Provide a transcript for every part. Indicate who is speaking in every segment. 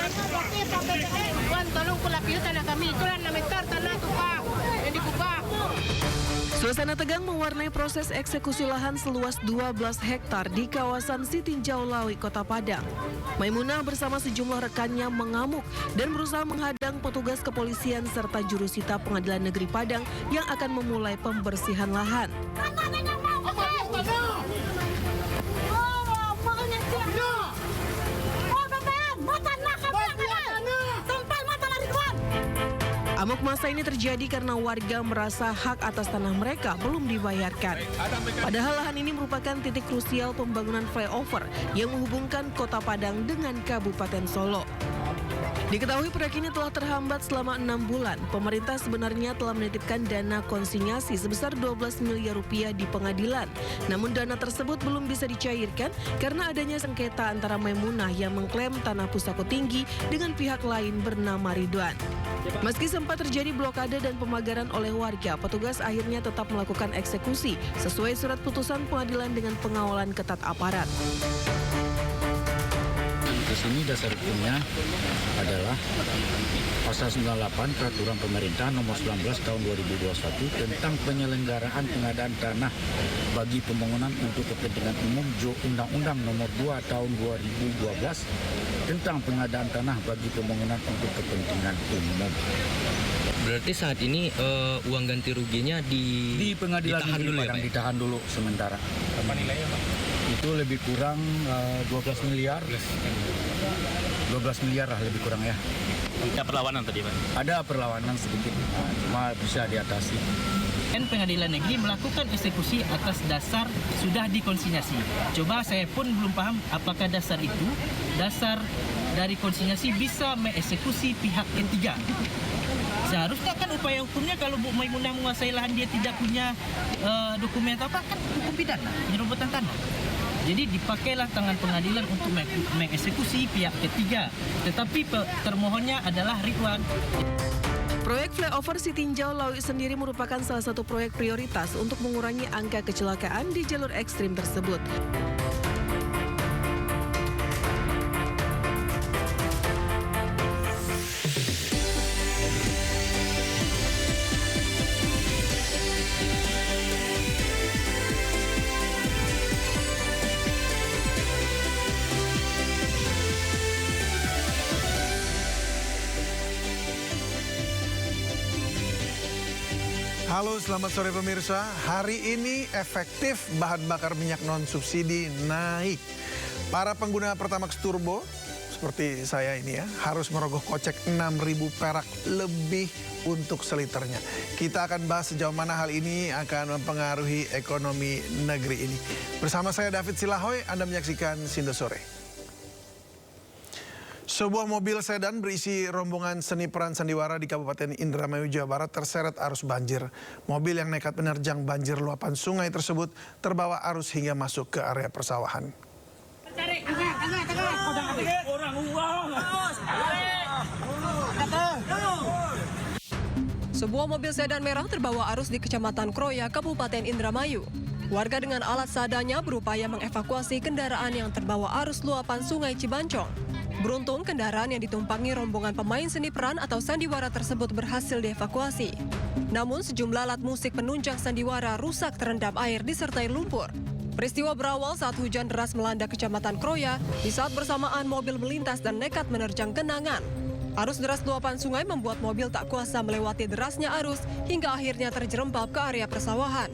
Speaker 1: Tuan, tolong pulapin tanah kami. Itulah 6 hektar tanah itu, Pak. Yang dikubah.
Speaker 2: Suasana tegang mewarnai proses eksekusi lahan seluas 12 hektar di kawasan Sitinjau Lawi, Kota Padang. Maimunah bersama sejumlah rekannya mengamuk dan berusaha menghadang petugas kepolisian serta jurusita Pengadilan Negeri Padang yang akan memulai pembersihan lahan. Amok massa ini terjadi karena warga merasa hak atas tanah mereka belum dibayarkan. Padahal lahan ini merupakan titik krusial pembangunan flyover yang menghubungkan Kota Padang dengan Kabupaten Solo. Diketahui proyek ini telah terhambat selama 6 bulan. Pemerintah sebenarnya telah menitipkan dana konsinyasi sebesar 12 miliar rupiah di pengadilan. Namun dana tersebut belum bisa dicairkan karena adanya sengketa antara Maimunah yang mengklaim tanah Pusako Tinggi dengan pihak lain bernama Ridwan. Meski sempat terjadi blokade dan pemagaran oleh warga, petugas akhirnya tetap melakukan eksekusi sesuai surat putusan pengadilan dengan pengawalan ketat aparat.
Speaker 3: Di sini dasar hukumnya adalah pasal 98 Peraturan Pemerintah nomor 19 tahun 2021 tentang penyelenggaraan pengadaan tanah bagi pembangunan untuk kepentingan umum Undang-Undang nomor 2 tahun 2012 tentang pengadaan tanah bagi pembangunan untuk kepentingan umum.
Speaker 4: Berarti saat ini uang ganti ruginya
Speaker 3: Di pengadilan
Speaker 4: ditahan
Speaker 3: negeri
Speaker 4: dulu ya,
Speaker 3: Padang,
Speaker 4: Pak?
Speaker 3: ditahan dulu sementara.
Speaker 5: Apa nilainya, Pak?
Speaker 3: Itu lebih kurang 12 miliar. 12 miliar lah lebih kurang ya.
Speaker 5: Ada perlawanan tadi, Pak?
Speaker 3: Ada perlawanan sedikit, cuma bisa diatasi.
Speaker 6: Pengadilan negeri melakukan eksekusi atas dasar sudah dikonsinyasi. Coba saya pun belum paham apakah dasar itu, dasar dari konsinyasi bisa mengeksekusi pihak ketiga. Seharusnya kan upaya hukumnya kalau Bu Maimunah menguasai lahan dia tidak punya dokumen apa kan hukum pidana, penyerobotan tanah. Jadi dipakailah tangan pengadilan untuk mengeksekusi pihak ketiga. Tetapi termohonnya adalah Ridwan.
Speaker 2: Proyek flyover Sitinjau Lawi sendiri merupakan salah satu proyek prioritas untuk mengurangi angka kecelakaan di jalur ekstrim tersebut.
Speaker 7: Halo, selamat sore pemirsa. Hari ini efektif bahan bakar minyak non-subsidi naik. Para pengguna Pertamax Turbo, seperti saya ini ya, harus merogoh kocek 6.000 perak lebih untuk seliternya. Kita akan bahas sejauh mana hal ini akan mempengaruhi ekonomi negeri ini. Bersama saya David Silahoy, Anda menyaksikan Sindo Sore. Sebuah mobil sedan berisi rombongan seni peran sandiwara di Kabupaten Indramayu, Jawa Barat terseret arus banjir. Mobil yang nekat menerjang banjir luapan sungai tersebut terbawa arus hingga masuk ke area persawahan.
Speaker 8: Sebuah mobil sedan merah terbawa arus di Kecamatan Kroya, Kabupaten Indramayu. Warga dengan alat seadanya berupaya mengevakuasi kendaraan yang terbawa arus luapan Sungai Cibancong. Beruntung kendaraan yang ditumpangi rombongan pemain seni peran atau sandiwara tersebut berhasil dievakuasi. Namun sejumlah alat musik penunjang sandiwara rusak terendam air disertai lumpur. Peristiwa berawal saat hujan deras melanda Kecamatan Kroya di saat bersamaan mobil melintas dan nekat menerjang genangan. Arus deras luapan sungai membuat mobil tak kuasa melewati derasnya arus hingga akhirnya terjerembab ke area persawahan.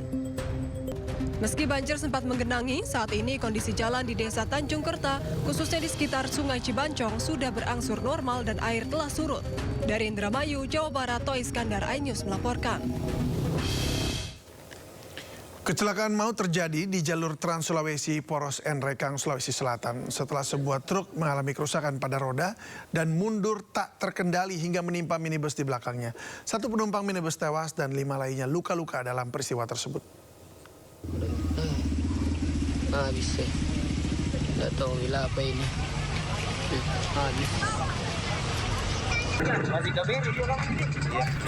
Speaker 8: Meski banjir sempat menggenangi, saat ini kondisi jalan di Desa Tanjung Kerta, khususnya di sekitar Sungai Cibancong, sudah berangsur normal dan air telah surut. Dari Indramayu, Jawa Barat, Toy Iskandar, iNews melaporkan.
Speaker 7: Kecelakaan maut terjadi di jalur Trans Sulawesi Poros Nrekang, Sulawesi Selatan setelah sebuah truk mengalami kerusakan pada roda dan mundur tak terkendali hingga menimpa minibus di belakangnya. 1 penumpang minibus tewas dan 5 lainnya luka-luka dalam peristiwa tersebut.
Speaker 9: Habis ya. Tidak tahu bila apa ini. Habis.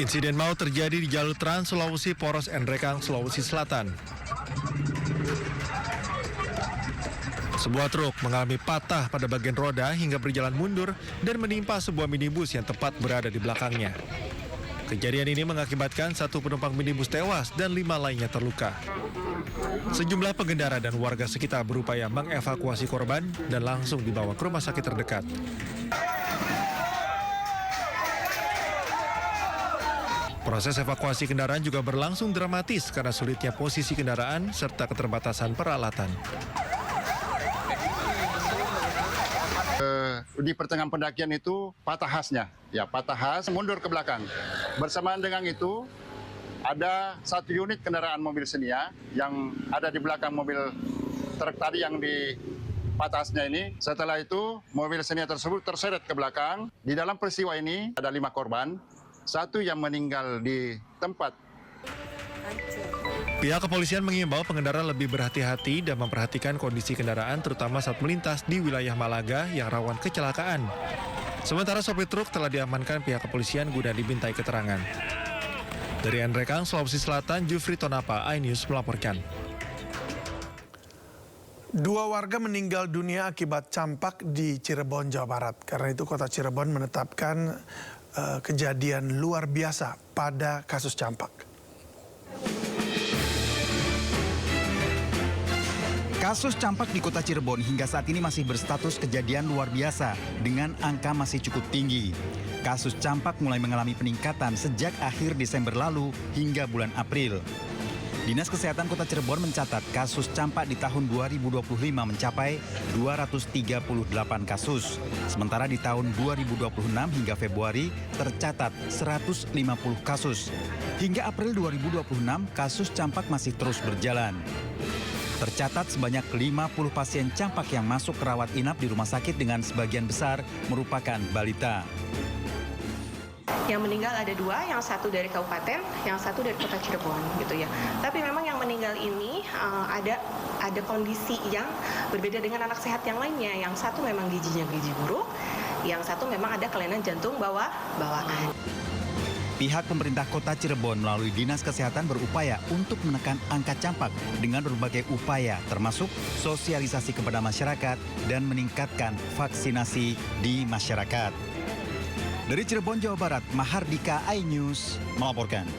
Speaker 10: Insiden maut terjadi di jalur Trans Sulawesi Poros Nrekang, Sulawesi Selatan. Sebuah truk mengalami patah pada bagian roda hingga berjalan mundur dan menimpa sebuah minibus yang tepat berada di belakangnya. Kejadian ini mengakibatkan 1 penumpang minibus tewas dan 5 lainnya terluka. Sejumlah pengendara dan warga sekitar berupaya mengevakuasi korban dan langsung dibawa ke rumah sakit terdekat. Proses evakuasi kendaraan juga berlangsung dramatis karena sulitnya posisi kendaraan serta keterbatasan peralatan.
Speaker 11: Di pertengahan pendakian itu patah khasnya, patah khas mundur ke belakang. Bersamaan dengan itu ada 1 unit kendaraan mobil Xenia yang ada di belakang mobil truk tadi yang di patah khasnya ini. Setelah itu mobil Xenia tersebut terseret ke belakang. Di dalam peristiwa ini ada 5 korban, 1 yang meninggal di tempat.
Speaker 10: Pihak kepolisian mengimbau pengendara lebih berhati-hati dan memperhatikan kondisi kendaraan terutama saat melintas di wilayah Malaga yang rawan kecelakaan. Sementara sopir truk telah diamankan pihak kepolisian guna dimintai keterangan. Dari Andrekang, Sulawesi Selatan, Jufri Tonapa, iNews melaporkan.
Speaker 7: 2 warga meninggal dunia akibat campak di Cirebon, Jawa Barat. Karena itu Kota Cirebon menetapkan kejadian luar biasa pada kasus campak.
Speaker 12: Kasus campak di Kota Cirebon hingga saat ini masih berstatus kejadian luar biasa dengan angka masih cukup tinggi. Kasus campak mulai mengalami peningkatan sejak akhir Desember lalu hingga bulan April. Dinas Kesehatan Kota Cirebon mencatat kasus campak di tahun 2025 mencapai 238 kasus. Sementara di tahun 2026 hingga Februari tercatat 150 kasus. Hingga April 2026 kasus campak masih terus berjalan. Tercatat sebanyak 50 pasien campak yang masuk rawat inap di rumah sakit dengan sebagian besar merupakan balita.
Speaker 13: Yang meninggal ada 2, yang 1 dari kabupaten, yang 1 dari Kota Cirebon gitu ya. Tapi memang yang meninggal ini ada kondisi yang berbeda dengan anak sehat yang lainnya. Yang 1 memang gizinya buruk, yang 1 memang ada kelainan jantung bawaan.
Speaker 12: Pihak pemerintah Kota Cirebon melalui Dinas Kesehatan berupaya untuk menekan angka campak dengan berbagai upaya termasuk sosialisasi kepada masyarakat dan meningkatkan vaksinasi di masyarakat. Dari Cirebon, Jawa Barat, Mahardika, iNews melaporkan.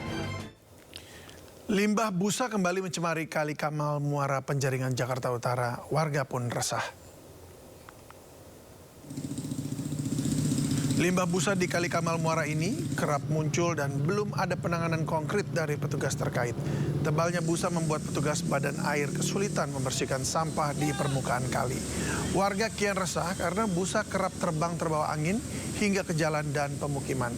Speaker 7: Limbah busa kembali mencemari Kali Kamal Muara Penjaringan, Jakarta Utara. Warga pun resah. Limbah busa di Kali Kamal Muara ini kerap muncul dan belum ada penanganan konkret dari petugas terkait. Tebalnya busa membuat petugas badan air kesulitan membersihkan sampah di permukaan kali. Warga kian resah karena busa kerap terbang terbawa angin hingga ke jalan dan pemukiman.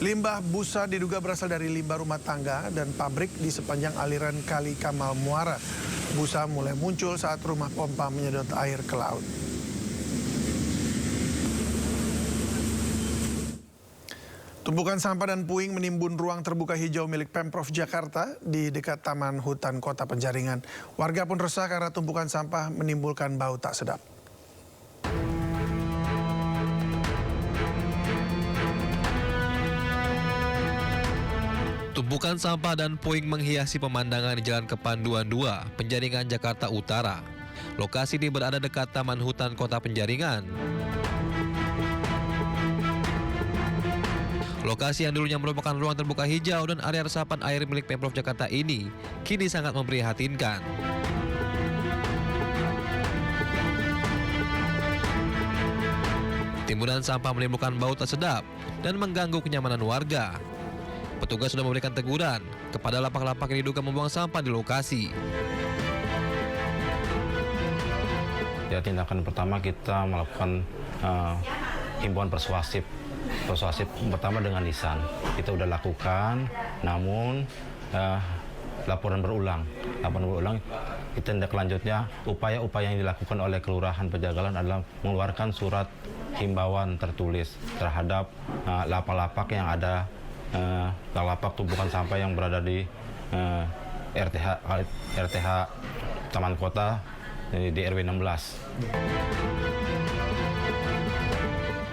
Speaker 7: Limbah busa diduga berasal dari limbah rumah tangga dan pabrik di sepanjang aliran Kali Kamal Muara. Busa mulai muncul saat rumah pompa menyedot air ke laut. Tumpukan sampah dan puing menimbun ruang terbuka hijau milik Pemprov Jakarta di dekat Taman Hutan Kota Penjaringan. Warga pun resah karena tumpukan sampah menimbulkan bau tak sedap.
Speaker 14: Tumpukan sampah dan puing menghiasi pemandangan di Jalan Kepanduan 2, Penjaringan, Jakarta Utara. Lokasi ini berada dekat Taman Hutan Kota Penjaringan. Lokasi yang dulunya merupakan ruang terbuka hijau dan area resapan air milik Pemprov Jakarta ini kini sangat memprihatinkan. Timbunan sampah menimbulkan bau tak sedap dan mengganggu kenyamanan warga. Petugas sudah memberikan teguran kepada lapak-lapak yang diduga membuang sampah di lokasi.
Speaker 15: Ya, tindakan pertama kita melakukan himbauan persuasif pertama dengan lisan. Kita udah lakukan, namun laporan berulang. Kita tindak lanjutnya, upaya-upaya yang dilakukan oleh Kelurahan Pejagalan adalah mengeluarkan surat himbauan tertulis terhadap lapak-lapak yang ada, lapak tumpukan sampah yang berada di RTH Taman Kota di RW 16.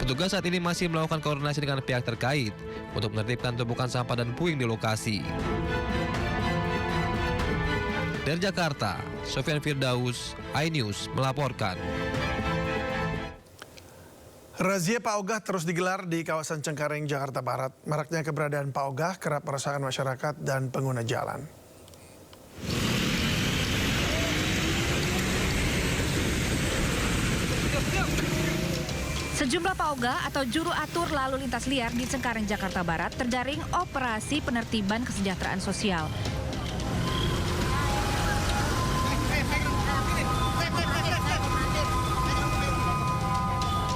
Speaker 14: Petugas saat ini masih melakukan koordinasi dengan pihak terkait untuk menertibkan tumpukan sampah dan puing di lokasi. Dari Jakarta, Sofyan Firdaus, iNews melaporkan.
Speaker 7: Razia Pak Ogah terus digelar di kawasan Cengkareng, Jakarta Barat. Maraknya keberadaan Pak Ogah kerap meresahkan masyarakat dan pengguna jalan.
Speaker 16: Sejumlah Pak Ogah atau juru atur lalu lintas liar di Cengkareng, Jakarta Barat terjaring operasi penertiban kesejahteraan sosial.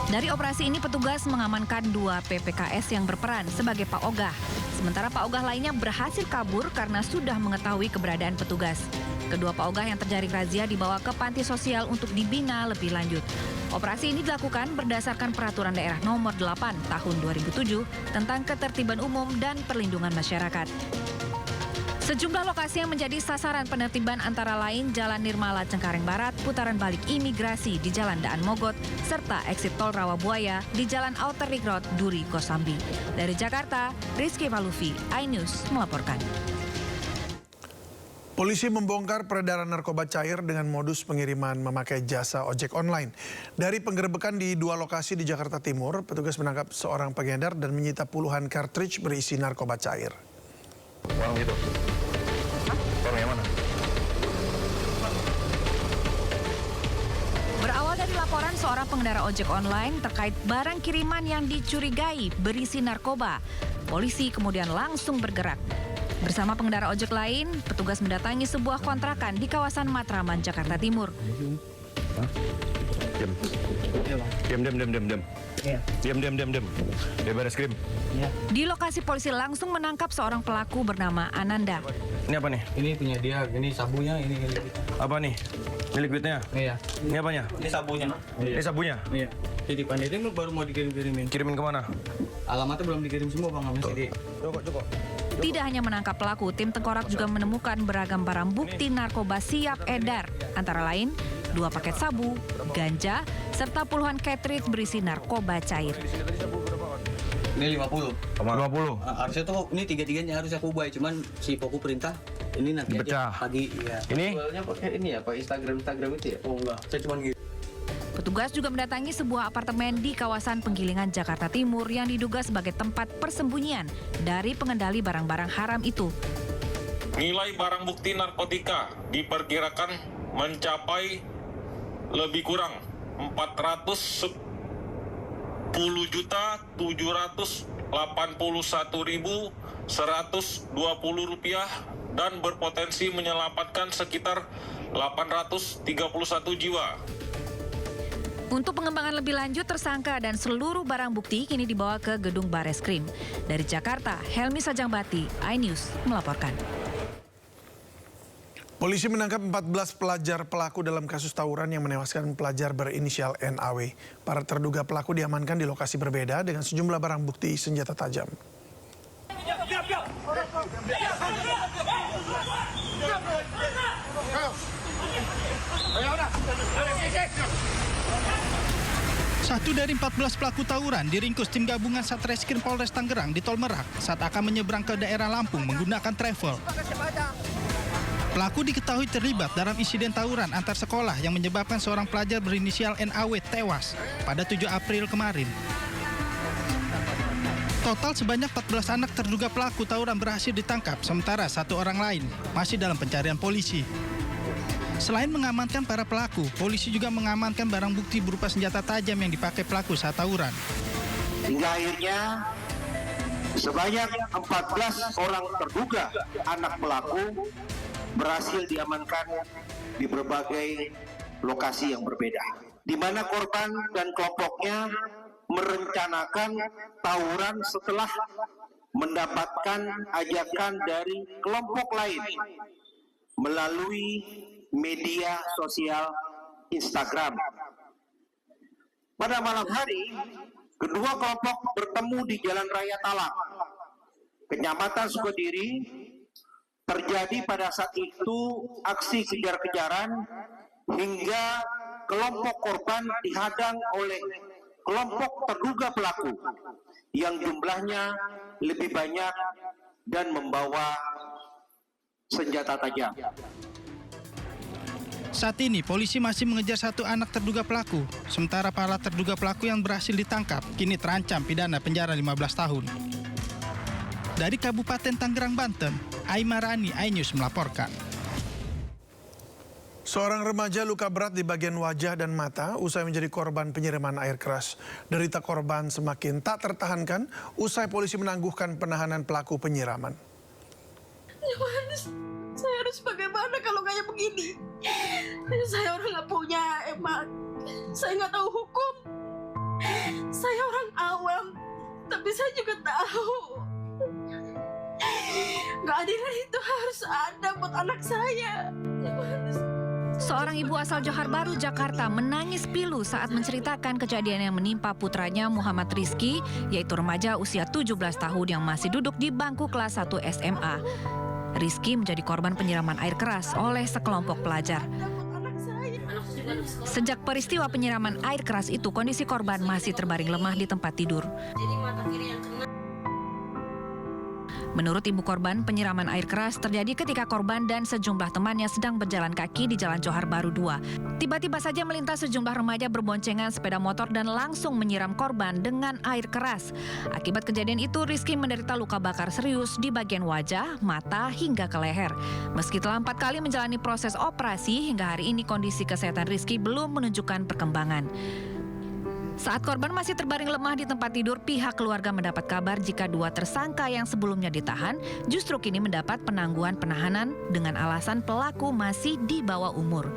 Speaker 16: Dari operasi ini petugas mengamankan 2 PPKS yang berperan sebagai Pak Ogah. Sementara Pak Ogah lainnya berhasil kabur karena sudah mengetahui keberadaan petugas. Kedua Pak Ogah yang terjaring razia dibawa ke panti sosial untuk dibina lebih lanjut. Operasi ini dilakukan berdasarkan Peraturan Daerah Nomor 8 Tahun 2007 tentang Ketertiban Umum dan Perlindungan Masyarakat. Sejumlah lokasi yang menjadi sasaran penertiban antara lain Jalan Nirmala Cengkareng Barat, putaran balik imigrasi di Jalan Daan Mogot, serta eksit tol Rawabuaya di Jalan Outer Ring Road, Duri, Kosambi. Dari Jakarta, Rizky Malufi, iNews melaporkan.
Speaker 7: Polisi membongkar peredaran narkoba cair dengan modus pengiriman memakai jasa ojek online. Dari penggerebekan di 2 lokasi di Jakarta Timur, petugas menangkap seorang pengedar dan menyita puluhan kartridge berisi narkoba cair.
Speaker 17: Uang itu? Uang yang mana?
Speaker 16: Berawal dari laporan seorang pengendara ojek online terkait barang kiriman yang dicurigai berisi narkoba, polisi kemudian langsung bergerak. Bersama pengendara ojek lain, petugas mendatangi sebuah kontrakan di kawasan Matraman, Jakarta Timur.
Speaker 17: Diam. Dia baris krim.
Speaker 16: Di lokasi polisi langsung menangkap seorang pelaku bernama Ananda.
Speaker 17: Ini apa nih?
Speaker 18: Ini punya dia, ini sabunya, ini liquid.
Speaker 17: Apa nih? Ini liquidnya?
Speaker 18: Iya.
Speaker 17: Ini apanya?
Speaker 18: Ini sabunya.
Speaker 17: Ini sabunya?
Speaker 18: Iya. Titipan ini baru mau dikirim-kirimin.
Speaker 17: Kirimin kemana?
Speaker 18: Alamatnya belum dikirim semua, Bang.
Speaker 17: Cukup.
Speaker 16: Tidak hanya menangkap pelaku, tim Tengkorak juga menemukan beragam barang bukti narkoba siap edar, antara lain 2 paket sabu, ganja, serta puluhan cartridge berisi narkoba cair.
Speaker 18: Ini 50.
Speaker 17: 50?
Speaker 18: Harusnya tuh, ini 3-3-nya harus aku buy, cuman si Poku perintah, ini nanti
Speaker 17: Pecah.
Speaker 18: aja pagi. Ya.
Speaker 17: Ini?
Speaker 18: Jualnya pakai ini ya, pakai Instagram itu ya? Oh enggak, saya cuman gitu.
Speaker 16: Petugas juga mendatangi sebuah apartemen di kawasan Penggilingan, Jakarta Timur yang diduga sebagai tempat persembunyian dari pengendali barang-barang haram itu.
Speaker 19: Nilai barang bukti narkotika diperkirakan mencapai lebih kurang 410.781.120 rupiah dan berpotensi menyelamatkan sekitar 831 jiwa.
Speaker 16: Untuk pengembangan lebih lanjut, tersangka dan seluruh barang bukti kini dibawa ke gedung Bareskrim. Dari Jakarta, Helmi Sajangbati, iNews melaporkan.
Speaker 7: Polisi menangkap 14 pelajar pelaku dalam kasus tawuran yang menewaskan pelajar berinisial NAW. Para terduga pelaku diamankan di lokasi berbeda dengan sejumlah barang bukti senjata tajam.
Speaker 20: Satu dari 14 pelaku tawuran diringkus tim gabungan Satreskrim Polres Tangerang di Tol Merak saat akan menyeberang ke daerah Lampung menggunakan travel. Pelaku diketahui terlibat dalam insiden tawuran antar sekolah yang menyebabkan seorang pelajar berinisial NAW tewas pada 7 April kemarin. Total sebanyak 14 anak terduga pelaku tawuran berhasil ditangkap, sementara 1 orang lain masih dalam pencarian polisi. Selain mengamankan para pelaku, polisi juga mengamankan barang bukti berupa senjata tajam yang dipakai pelaku saat tawuran.
Speaker 21: Hingga akhirnya sebanyak 14 orang terduga anak pelaku berhasil diamankan di berbagai lokasi yang berbeda, di mana korban dan kelompoknya merencanakan tawuran setelah mendapatkan ajakan dari kelompok lain melalui media sosial Instagram. Pada malam hari, kedua kelompok bertemu di Jalan Raya Talang, Kecamatan Sukodiri. Terjadi pada saat itu aksi kejar-kejaran hingga kelompok korban dihadang oleh kelompok terduga pelaku yang jumlahnya lebih banyak dan membawa senjata tajam.
Speaker 20: Saat ini polisi masih mengejar satu anak terduga pelaku, sementara para terduga pelaku yang berhasil ditangkap kini terancam pidana penjara 15 tahun. Dari Kabupaten Tangerang, Banten, Aimarani, iNews melaporkan.
Speaker 7: Seorang remaja luka berat di bagian wajah dan mata usai menjadi korban penyiraman air keras. Derita korban semakin tak tertahankan usai polisi menangguhkan penahanan pelaku penyiraman.
Speaker 1: Yohanes, saya harus bagaimana kalau kayak begini? Saya orang nggak punya emak, saya nggak tahu hukum. Saya orang awam, tapi saya juga tahu keadilan itu harus ada buat anak saya.
Speaker 16: Seorang ibu asal Johar Baru, Jakarta menangis pilu saat menceritakan kejadian yang menimpa putranya Muhammad Rizky, yaitu remaja usia 17 tahun yang masih duduk di bangku kelas 1 SMA. Rizky menjadi korban penyiraman air keras oleh sekelompok pelajar. Sejak peristiwa penyiraman air keras itu, kondisi korban masih terbaring lemah di tempat tidur. Menurut ibu korban, penyiraman air keras terjadi ketika korban dan sejumlah temannya sedang berjalan kaki di Jalan Johar Baru 2. Tiba-tiba saja melintas sejumlah remaja berboncengan sepeda motor dan langsung menyiram korban dengan air keras. Akibat kejadian itu, Rizky menderita luka bakar serius di bagian wajah, mata, hingga ke leher. Meski telah 4 kali menjalani proses operasi, hingga hari ini kondisi kesehatan Rizky belum menunjukkan perkembangan. Saat korban masih terbaring lemah di tempat tidur, pihak keluarga mendapat kabar jika 2 tersangka yang sebelumnya ditahan justru kini mendapat penangguhan penahanan dengan alasan pelaku masih di bawah umur.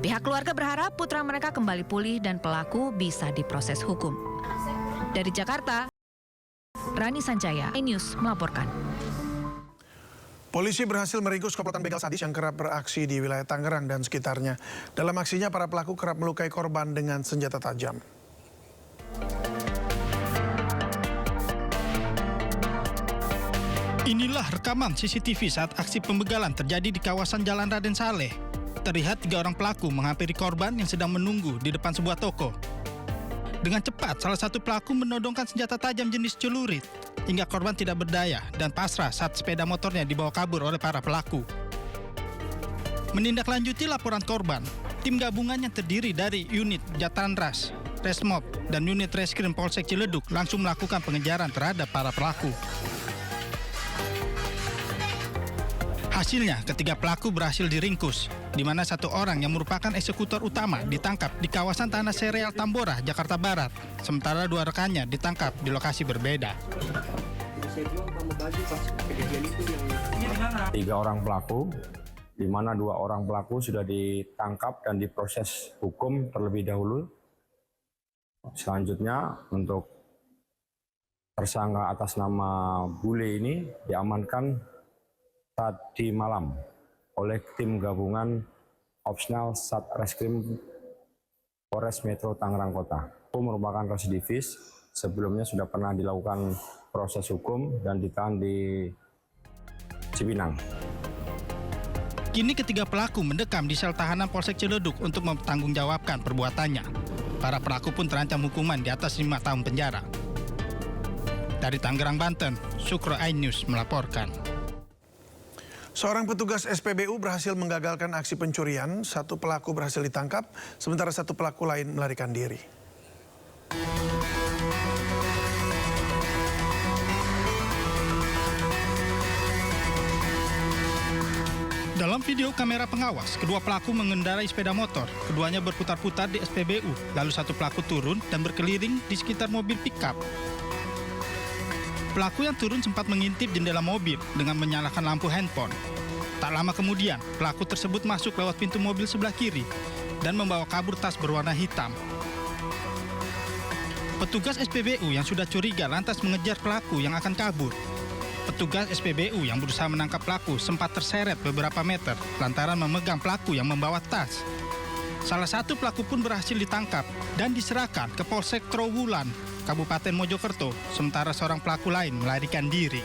Speaker 16: Pihak keluarga berharap putra mereka kembali pulih dan pelaku bisa diproses hukum. Dari Jakarta, Rani Sanjaya, iNews melaporkan.
Speaker 7: Polisi berhasil meringkus komplotan begal sadis yang kerap beraksi di wilayah Tangerang dan sekitarnya. Dalam aksinya, para pelaku kerap melukai korban dengan senjata tajam.
Speaker 20: Inilah rekaman CCTV saat aksi pembegalan terjadi di kawasan Jalan Raden Saleh. Terlihat 3 orang pelaku menghampiri korban yang sedang menunggu di depan sebuah toko. Dengan cepat, salah satu pelaku menodongkan senjata tajam jenis celurit, hingga korban tidak berdaya dan pasrah saat sepeda motornya dibawa kabur oleh para pelaku. Menindaklanjuti laporan korban, tim gabungan yang terdiri dari unit Jatranras, Resmob, dan unit Reskrim Polsek Ciledug langsung melakukan pengejaran terhadap para pelaku. Hasilnya, ketiga pelaku berhasil diringkus, di mana 1 orang yang merupakan eksekutor utama ditangkap di kawasan Tanah Sereal Tambora, Jakarta Barat, sementara 2 rekannya ditangkap di lokasi berbeda.
Speaker 17: 3 orang pelaku, di mana 2 orang pelaku sudah ditangkap dan diproses hukum terlebih dahulu. Selanjutnya, untuk tersangka atas nama Bule ini diamankan tadi malam oleh tim gabungan opsional Satreskrim Polres Metro Tangerang Kota. Itu merupakan residivis, sebelumnya sudah pernah dilakukan proses hukum dan ditahan di Cipinang.
Speaker 20: Kini ketiga pelaku mendekam di sel tahanan Polsek Ciledug untuk mempertanggungjawabkan perbuatannya. Para pelaku pun terancam hukuman di atas 5 tahun penjara. Dari Tangerang, Banten, Sukro iNews melaporkan.
Speaker 7: Seorang petugas SPBU berhasil menggagalkan aksi pencurian. 1 pelaku berhasil ditangkap, sementara 1 pelaku lain melarikan diri.
Speaker 20: Dalam video kamera pengawas, kedua pelaku mengendarai sepeda motor. Keduanya berputar-putar di SPBU, lalu 1 pelaku turun dan berkeliling di sekitar mobil pickup. Pelaku yang turun sempat mengintip jendela mobil dengan menyalakan lampu handphone. Tak lama kemudian, pelaku tersebut masuk lewat pintu mobil sebelah kiri dan membawa kabur tas berwarna hitam. Petugas SPBU yang sudah curiga lantas mengejar pelaku yang akan kabur. Petugas SPBU yang berusaha menangkap pelaku sempat terseret beberapa meter lantaran memegang pelaku yang membawa tas. Salah satu pelaku pun berhasil ditangkap dan diserahkan ke Polsek Trowulan, Kabupaten Mojokerto, sementara seorang pelaku lain melarikan diri.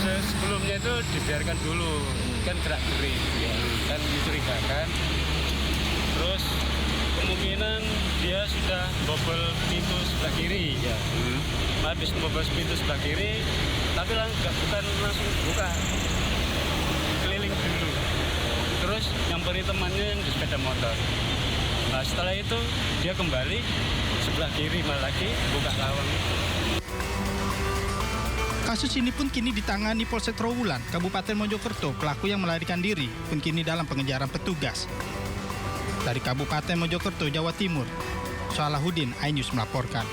Speaker 22: Sebelumnya itu dibiarkan dulu, kan gerak-gerik, kan mencurigakan. Terus kemungkinan dia sudah bobol pintu sebelah kiri, ya. Habis bobol pintu sebelah kiri, tapi bukan langsung buka, keliling dulu. motori temannya yang di sepeda motor. Nah setelah itu dia kembali sebelah kiri malah lagi buka lawang.
Speaker 20: Kasus ini pun kini ditangani Polsek Trawulan, Kabupaten Mojokerto. Pelaku yang melarikan diri pun kini dalam pengejaran petugas. Dari Kabupaten Mojokerto, Jawa Timur, Salahuddin, iNews melaporkan.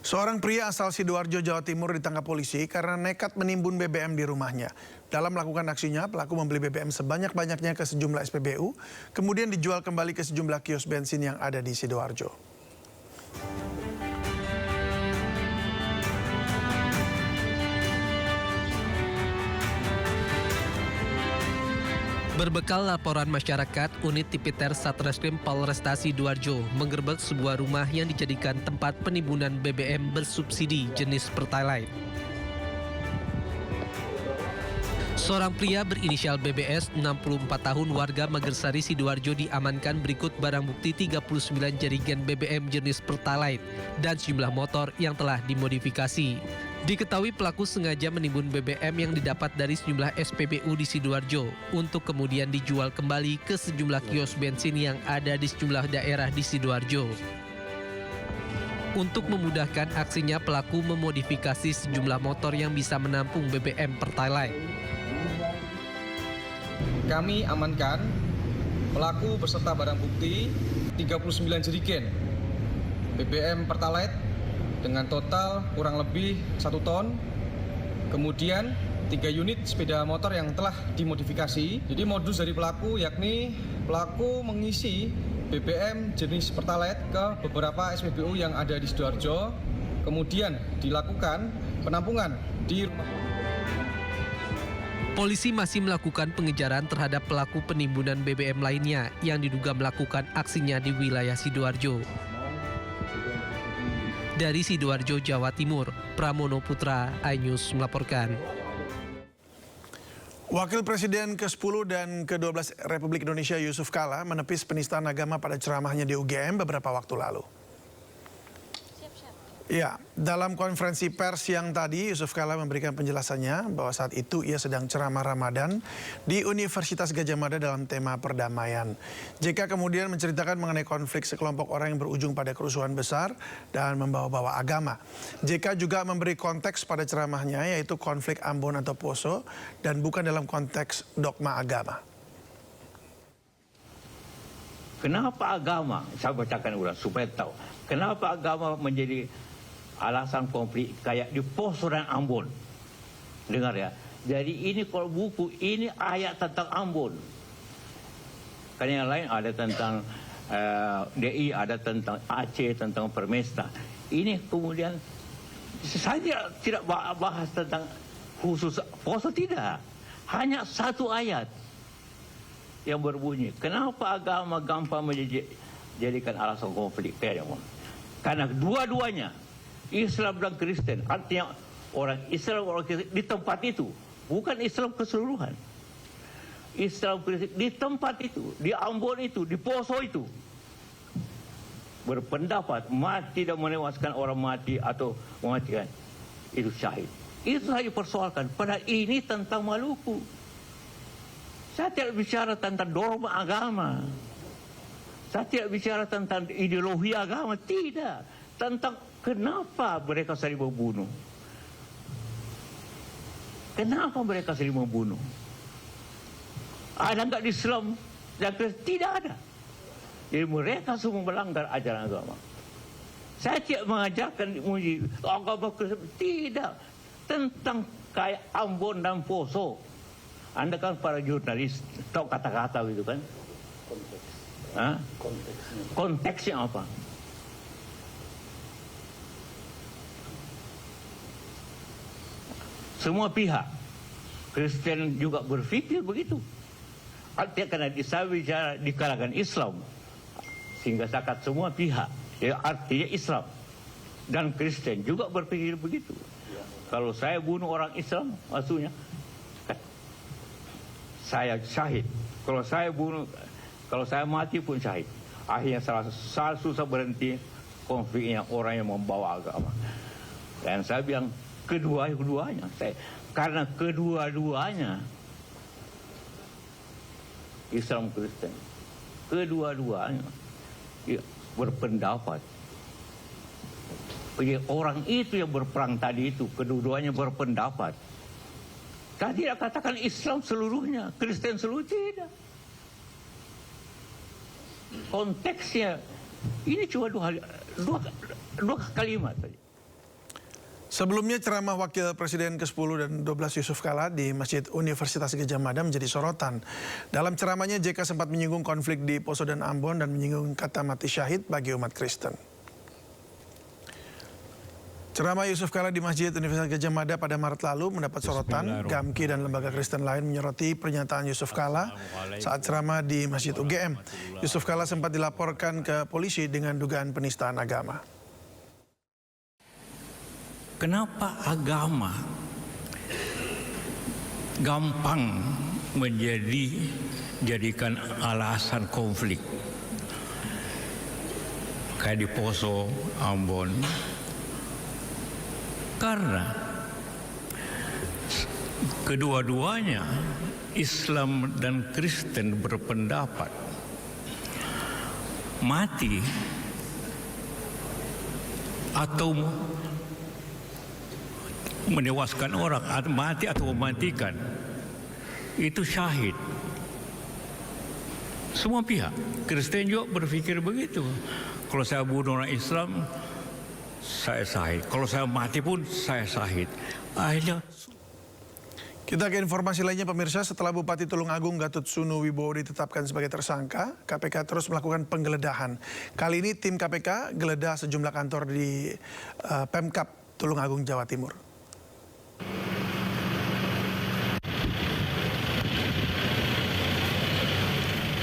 Speaker 7: Seorang pria asal Sidoarjo, Jawa Timur ditangkap polisi karena nekat menimbun BBM di rumahnya. Dalam melakukan aksinya, pelaku membeli BBM sebanyak-banyaknya ke sejumlah SPBU, kemudian dijual kembali ke sejumlah kios bensin yang ada di Sidoarjo.
Speaker 14: Berbekal laporan masyarakat, unit Tipiter Satreskrim Polresta Sidoarjo menggerebek sebuah rumah yang dijadikan tempat penimbunan BBM bersubsidi jenis Pertalite. Seorang pria berinisial BBS, 64 tahun, warga Magersari, Sidoarjo diamankan berikut barang bukti 39 jaringan BBM jenis Pertalite dan sejumlah motor yang telah dimodifikasi. Diketahui pelaku sengaja menimbun BBM yang didapat dari sejumlah SPBU di Sidoarjo untuk kemudian dijual kembali ke sejumlah kios bensin yang ada di sejumlah daerah di Sidoarjo. Untuk memudahkan aksinya, pelaku memodifikasi sejumlah motor yang bisa menampung BBM Pertalite.
Speaker 4: Kami amankan pelaku beserta barang bukti 39 jerigen BBM Pertalite dengan total kurang lebih 1 ton. Kemudian 3 unit sepeda motor yang telah dimodifikasi. Jadi modus dari pelaku yakni pelaku mengisi BBM jenis Pertalite ke beberapa SPBU yang ada di Sidoarjo. Kemudian dilakukan penampungan di rumah.
Speaker 14: Polisi masih melakukan pengejaran terhadap pelaku penimbunan BBM lainnya yang diduga melakukan aksinya di wilayah Sidoarjo. Dari Sidoarjo, Jawa Timur, Pramono Putra, iNews melaporkan.
Speaker 7: Wakil Presiden ke-10 dan ke-12 Republik Indonesia Yusuf Kala menepis penistaan agama pada ceramahnya di UGM beberapa waktu lalu. Ya, dalam konferensi pers yang tadi Yusuf Kala memberikan penjelasannya bahwa saat itu ia sedang ceramah Ramadan di Universitas Gadjah Mada dalam tema perdamaian. JK kemudian menceritakan mengenai konflik sekelompok orang yang berujung pada kerusuhan besar dan membawa-bawa agama. JK juga memberi konteks pada ceramahnya yaitu konflik Ambon atau Poso dan bukan dalam konteks dogma agama.
Speaker 5: Kenapa agama? Saya bacakan ulang supaya tahu. Kenapa agama menjadi alasan konflik kayak di Poso dan Ambon? Dengar ya. Jadi ini kalau buku ini ayat tentang Ambon. Kan yang lain ada tentang DI, ada tentang Aceh, tentang Permesta. Ini kemudian saya tidak bahas tentang khusus Poso, tidak. Hanya satu ayat yang berbunyi, kenapa agama gampang menjadikan alasan konflik? Karena dua-duanya Islam dan Kristen, artinya orang Islam orang Kristen di tempat itu, bukan Islam keseluruhan. Islam Kristen di tempat itu, di Ambon itu, di Poso itu, berpendapat mati dan menewaskan orang mati atau mematikan itu syahid. Itu saya persoalkan. Padahal ini tentang Maluku. Saya tidak bicara tentang dogma agama. Saya tidak bicara tentang ideologi agama, tidak. Tentang kenapa mereka saling membunuh. Kenapa mereka saling membunuh? Ada enggak di Islam? Tidak ada. Jadi mereka semua melanggar ajaran agama. Saya tidak mengajarkan agama Kristen, tidak. Tentang kayak Ambon dan Poso. Anda kan para jurnalis, tahu kata-kata gitu kan? Konteksnya apa? Semua pihak Kristen juga berpikir begitu. Artinya karena saya bicara di kalangan Islam, sehingga zakat semua pihak, ya artinya Islam dan Kristen juga berpikir begitu. Kalau saya bunuh orang Islam, maksudnya saya syahid. Kalau saya bunuh, kalau saya mati pun syahid. Akhirnya salah susah berhenti konfliknya orang yang membawa agama. Dan saya bilang keduanya, karena kedua-duanya Islam Kristen. Kedua-duanya berpendapat. Jadi orang itu yang berperang tadi itu, kedua-duanya berpendapat. Saya tidak katakan Islam seluruhnya, Kristen seluruh tidak. Konteksnya ini cuma dua kalimat saja.
Speaker 7: Sebelumnya ceramah Wakil Presiden ke-10 dan 12 Yusuf Kala di Masjid Universitas Gadjah Mada menjadi sorotan. Dalam ceramahnya JK sempat menyinggung konflik di Poso dan Ambon dan menyinggung kata mati syahid bagi umat Kristen. Ceramah Yusuf Kala di Masjid Universitas Gadjah Mada pada Maret lalu mendapat sorotan. GAMKI dan lembaga Kristen lain menyoroti pernyataan Yusuf Kala saat ceramah di Masjid UGM. Yusuf Kala sempat dilaporkan ke polisi dengan dugaan penistaan agama.
Speaker 3: Kenapa agama gampang jadikan alasan konflik? Kayak di Poso, Ambon. Karena kedua-duanya Islam dan Kristen berpendapat mati atau menewaskan orang, mati atau mematikan, itu syahid. Semua pihak, Kristen juga berpikir begitu. Kalau saya bunuh orang Islam, saya syahid. Kalau saya mati pun, saya syahid. Akhirnya
Speaker 7: kita ke informasi lainnya pemirsa, setelah Bupati Tulungagung Gatot Sunu Wibowo ditetapkan sebagai tersangka, KPK terus melakukan penggeledahan. Kali ini tim KPK geledah sejumlah kantor di Pemkab Tulungagung, Jawa Timur.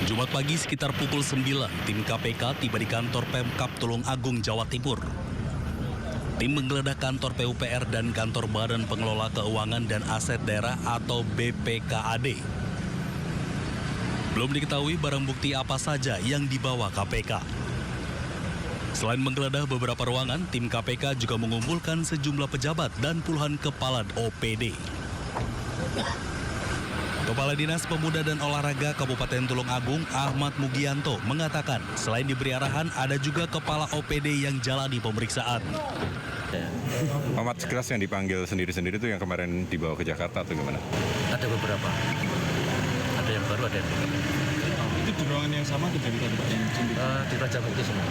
Speaker 6: Jumat pagi sekitar pukul 9, tim KPK tiba di kantor Pemkab Tulungagung, Jawa Timur. Tim menggeledah kantor PUPR dan kantor Badan Pengelola Keuangan dan Aset Daerah atau BPKAD. Belum diketahui barang bukti apa saja yang dibawa KPK. Selain menggeledah beberapa ruangan, tim KPK juga mengumpulkan sejumlah pejabat dan puluhan kepala OPD. Kepala Dinas Pemuda dan Olahraga Kabupaten Tulungagung, Ahmad Mugianto, mengatakan selain diberi arahan, ada juga kepala OPD yang jalani pemeriksaan.
Speaker 23: Ahmad, sekelas yang dipanggil sendiri-sendiri itu yang kemarin dibawa ke Jakarta atau gimana?
Speaker 24: Ada beberapa. Ada yang baru, ada yang belum.
Speaker 23: Itu di ruangan yang sama kejadian Pak yang
Speaker 24: di Raja Bukti semua.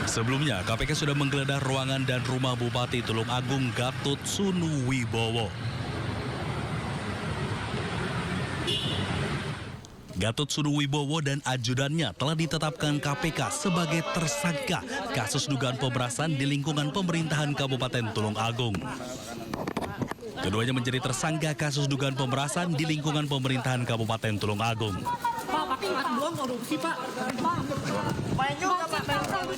Speaker 6: Sebelumnya, KPK sudah menggeledah ruangan dan rumah Bupati Tulungagung Gatot Sunu Wibowo. Gatot Sunu Wibowo dan ajudannya telah ditetapkan KPK sebagai tersangka kasus dugaan pemerasan di lingkungan pemerintahan Kabupaten Tulungagung. Keduanya menjadi tersangka kasus dugaan pemerasan di lingkungan pemerintahan Kabupaten Tulungagung.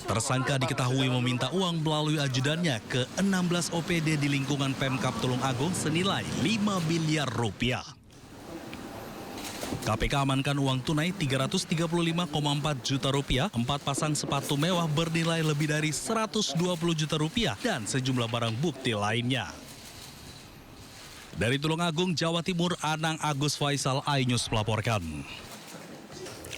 Speaker 6: Tersangka diketahui meminta uang melalui ajudannya ke 16 OPD di lingkungan Pemkab Tulungagung senilai 5 miliar rupiah. KPK amankan uang tunai 335,4 juta rupiah, 4 pasang sepatu mewah bernilai lebih dari 120 juta rupiah, dan sejumlah barang bukti lainnya. Dari Tulungagung, Jawa Timur, Anang Agus Faisal, iNews melaporkan.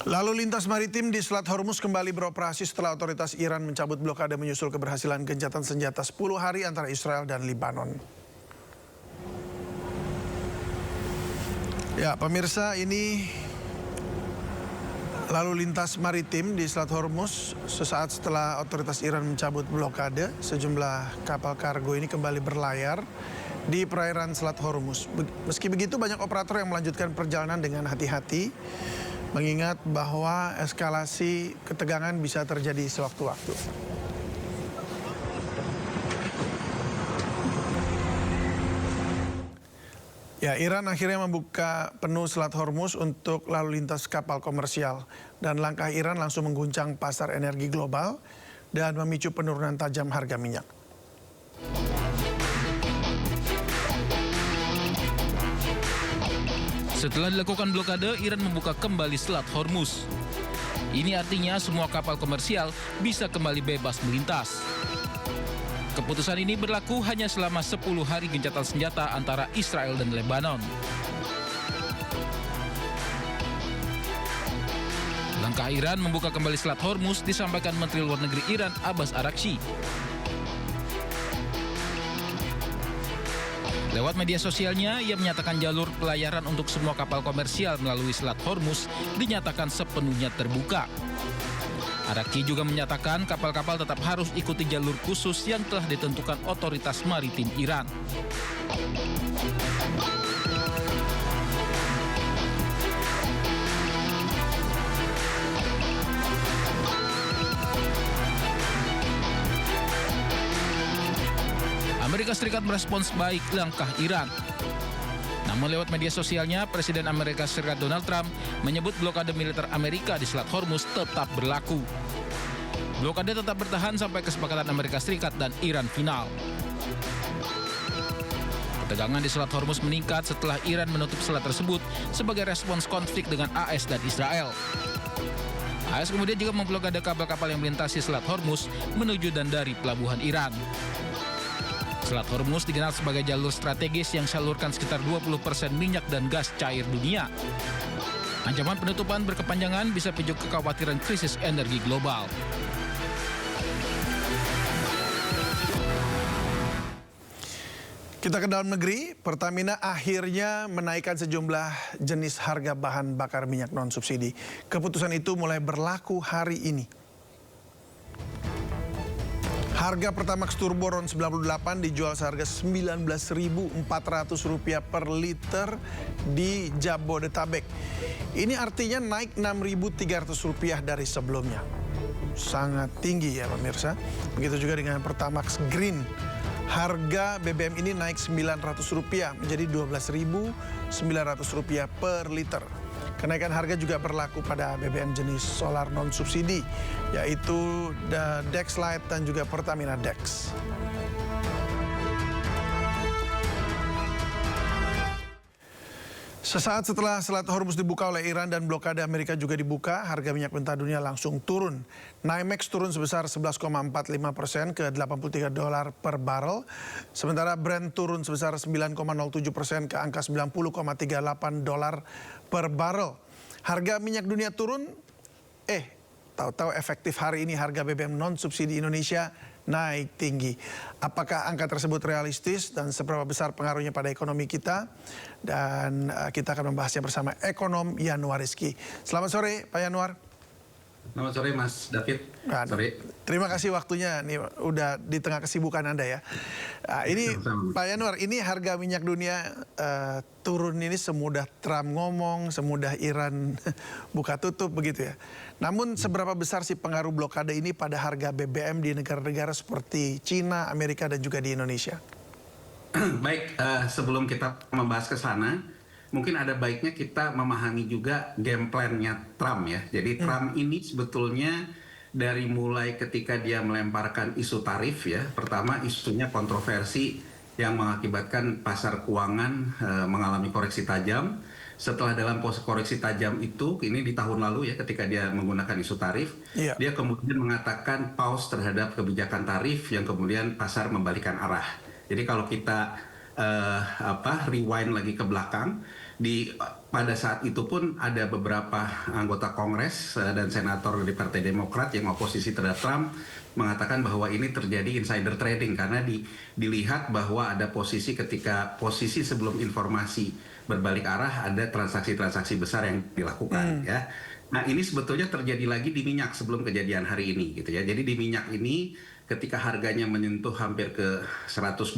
Speaker 7: Lalu lintas maritim di Selat Hormuz kembali beroperasi setelah otoritas Iran mencabut blokade menyusul keberhasilan gencatan senjata 10 hari antara Israel dan Libanon. Ya, pemirsa, ini lalu lintas maritim di Selat Hormuz sesaat setelah otoritas Iran mencabut blokade, sejumlah kapal kargo ini kembali berlayar di perairan Selat Hormuz. Meski begitu, banyak operator yang melanjutkan perjalanan dengan hati-hati, mengingat bahwa eskalasi ketegangan bisa terjadi sewaktu-waktu. Ya, Iran akhirnya membuka penuh Selat Hormuz untuk lalu lintas kapal komersial. Dan langkah Iran langsung mengguncang pasar energi global dan memicu penurunan tajam harga minyak.
Speaker 25: Setelah dilakukan blokade, Iran membuka kembali Selat Hormuz. Ini artinya semua kapal komersial bisa kembali bebas melintas. Keputusan ini berlaku hanya selama 10 hari gencatan senjata antara Israel dan Lebanon. Langkah Iran membuka kembali Selat Hormuz disampaikan Menteri Luar Negeri Iran Abbas Araghchi. Lewat media sosialnya, ia menyatakan jalur pelayaran untuk semua kapal komersial melalui Selat Hormuz dinyatakan sepenuhnya terbuka. Araghchi juga menyatakan kapal-kapal tetap harus ikuti jalur khusus yang telah ditentukan otoritas maritim Iran. Amerika Serikat merespons baik langkah Iran. Namun lewat media sosialnya, Presiden Amerika Serikat Donald Trump menyebut blokade militer Amerika di Selat Hormuz tetap berlaku. Blokade tetap bertahan sampai kesepakatan Amerika Serikat dan Iran final. Ketegangan di Selat Hormuz meningkat setelah Iran menutup selat tersebut sebagai respons konflik dengan AS dan Israel. AS kemudian juga memblokade kapal-kapal yang melintasi Selat Hormuz menuju dan dari pelabuhan Iran. Selat Hormuz dikenal sebagai jalur strategis yang salurkan sekitar 20% minyak dan gas cair dunia. Ancaman penutupan berkepanjangan bisa picu kekhawatiran krisis energi global.
Speaker 7: Kita ke dalam negeri, Pertamina akhirnya menaikkan sejumlah jenis harga bahan bakar minyak non-subsidi. Keputusan itu mulai berlaku hari ini. Harga Pertamax Turbo RON 98 dijual seharga Rp19.400 per liter di Jabodetabek. Ini artinya naik Rp6.300 dari sebelumnya. Sangat tinggi ya pemirsa. Begitu juga dengan Pertamax Green. Harga BBM ini naik Rp900 menjadi Rp12.900 per liter. Kenaikan harga juga berlaku pada BBM jenis solar non-subsidi, yaitu Dex Lite dan juga Pertamina Dex. Sesaat setelah Selat Hormuz dibuka oleh Iran dan blokade Amerika juga dibuka, harga minyak mentah dunia langsung turun. NYMEX turun sebesar 11,45% ke $83 per barrel, sementara Brent turun sebesar 9,07% ke angka $90,38 per barrel. Harga minyak dunia turun, tahu-tahu efektif hari ini harga BBM non-subsidi Indonesia naik tinggi. Apakah angka tersebut realistis dan seberapa besar pengaruhnya pada ekonomi kita? Dan kita akan membahasnya bersama ekonom Yanuar Rizky. Selamat sore Pak Yanuar.
Speaker 2: Selamat sore Mas David. Sore.
Speaker 7: Terima kasih waktunya, nih udah di tengah kesibukan Anda ya. Ini Pak Yanuar, ini harga minyak dunia turun ini semudah Trump ngomong, semudah Iran buka tutup begitu ya. Namun seberapa besar sih pengaruh blokade ini pada harga BBM di negara-negara seperti Cina, Amerika dan juga di Indonesia?
Speaker 2: Baik, sebelum kita membahas ke sana, mungkin ada baiknya kita memahami juga game plan-nya Trump ya. Jadi Trump ini sebetulnya dari mulai ketika dia melemparkan isu tarif ya. Pertama isunya kontroversi yang mengakibatkan pasar keuangan mengalami koreksi tajam. Setelah dalam koreksi tajam itu, ini di tahun lalu ya ketika dia menggunakan isu tarif, dia kemudian mengatakan pause terhadap kebijakan tarif yang kemudian pasar membalikan arah. Jadi kalau kita rewind lagi ke belakang, pada saat itu pun ada beberapa anggota Kongres dan senator dari Partai Demokrat yang oposisi terhadap Trump mengatakan bahwa ini terjadi insider trading karena dilihat bahwa ada posisi ketika posisi sebelum informasi berbalik arah ada transaksi-transaksi besar yang dilakukan ya. Nah ini sebetulnya terjadi lagi di minyak sebelum kejadian hari ini gitu ya. Jadi di minyak ini ketika harganya menyentuh hampir ke 120,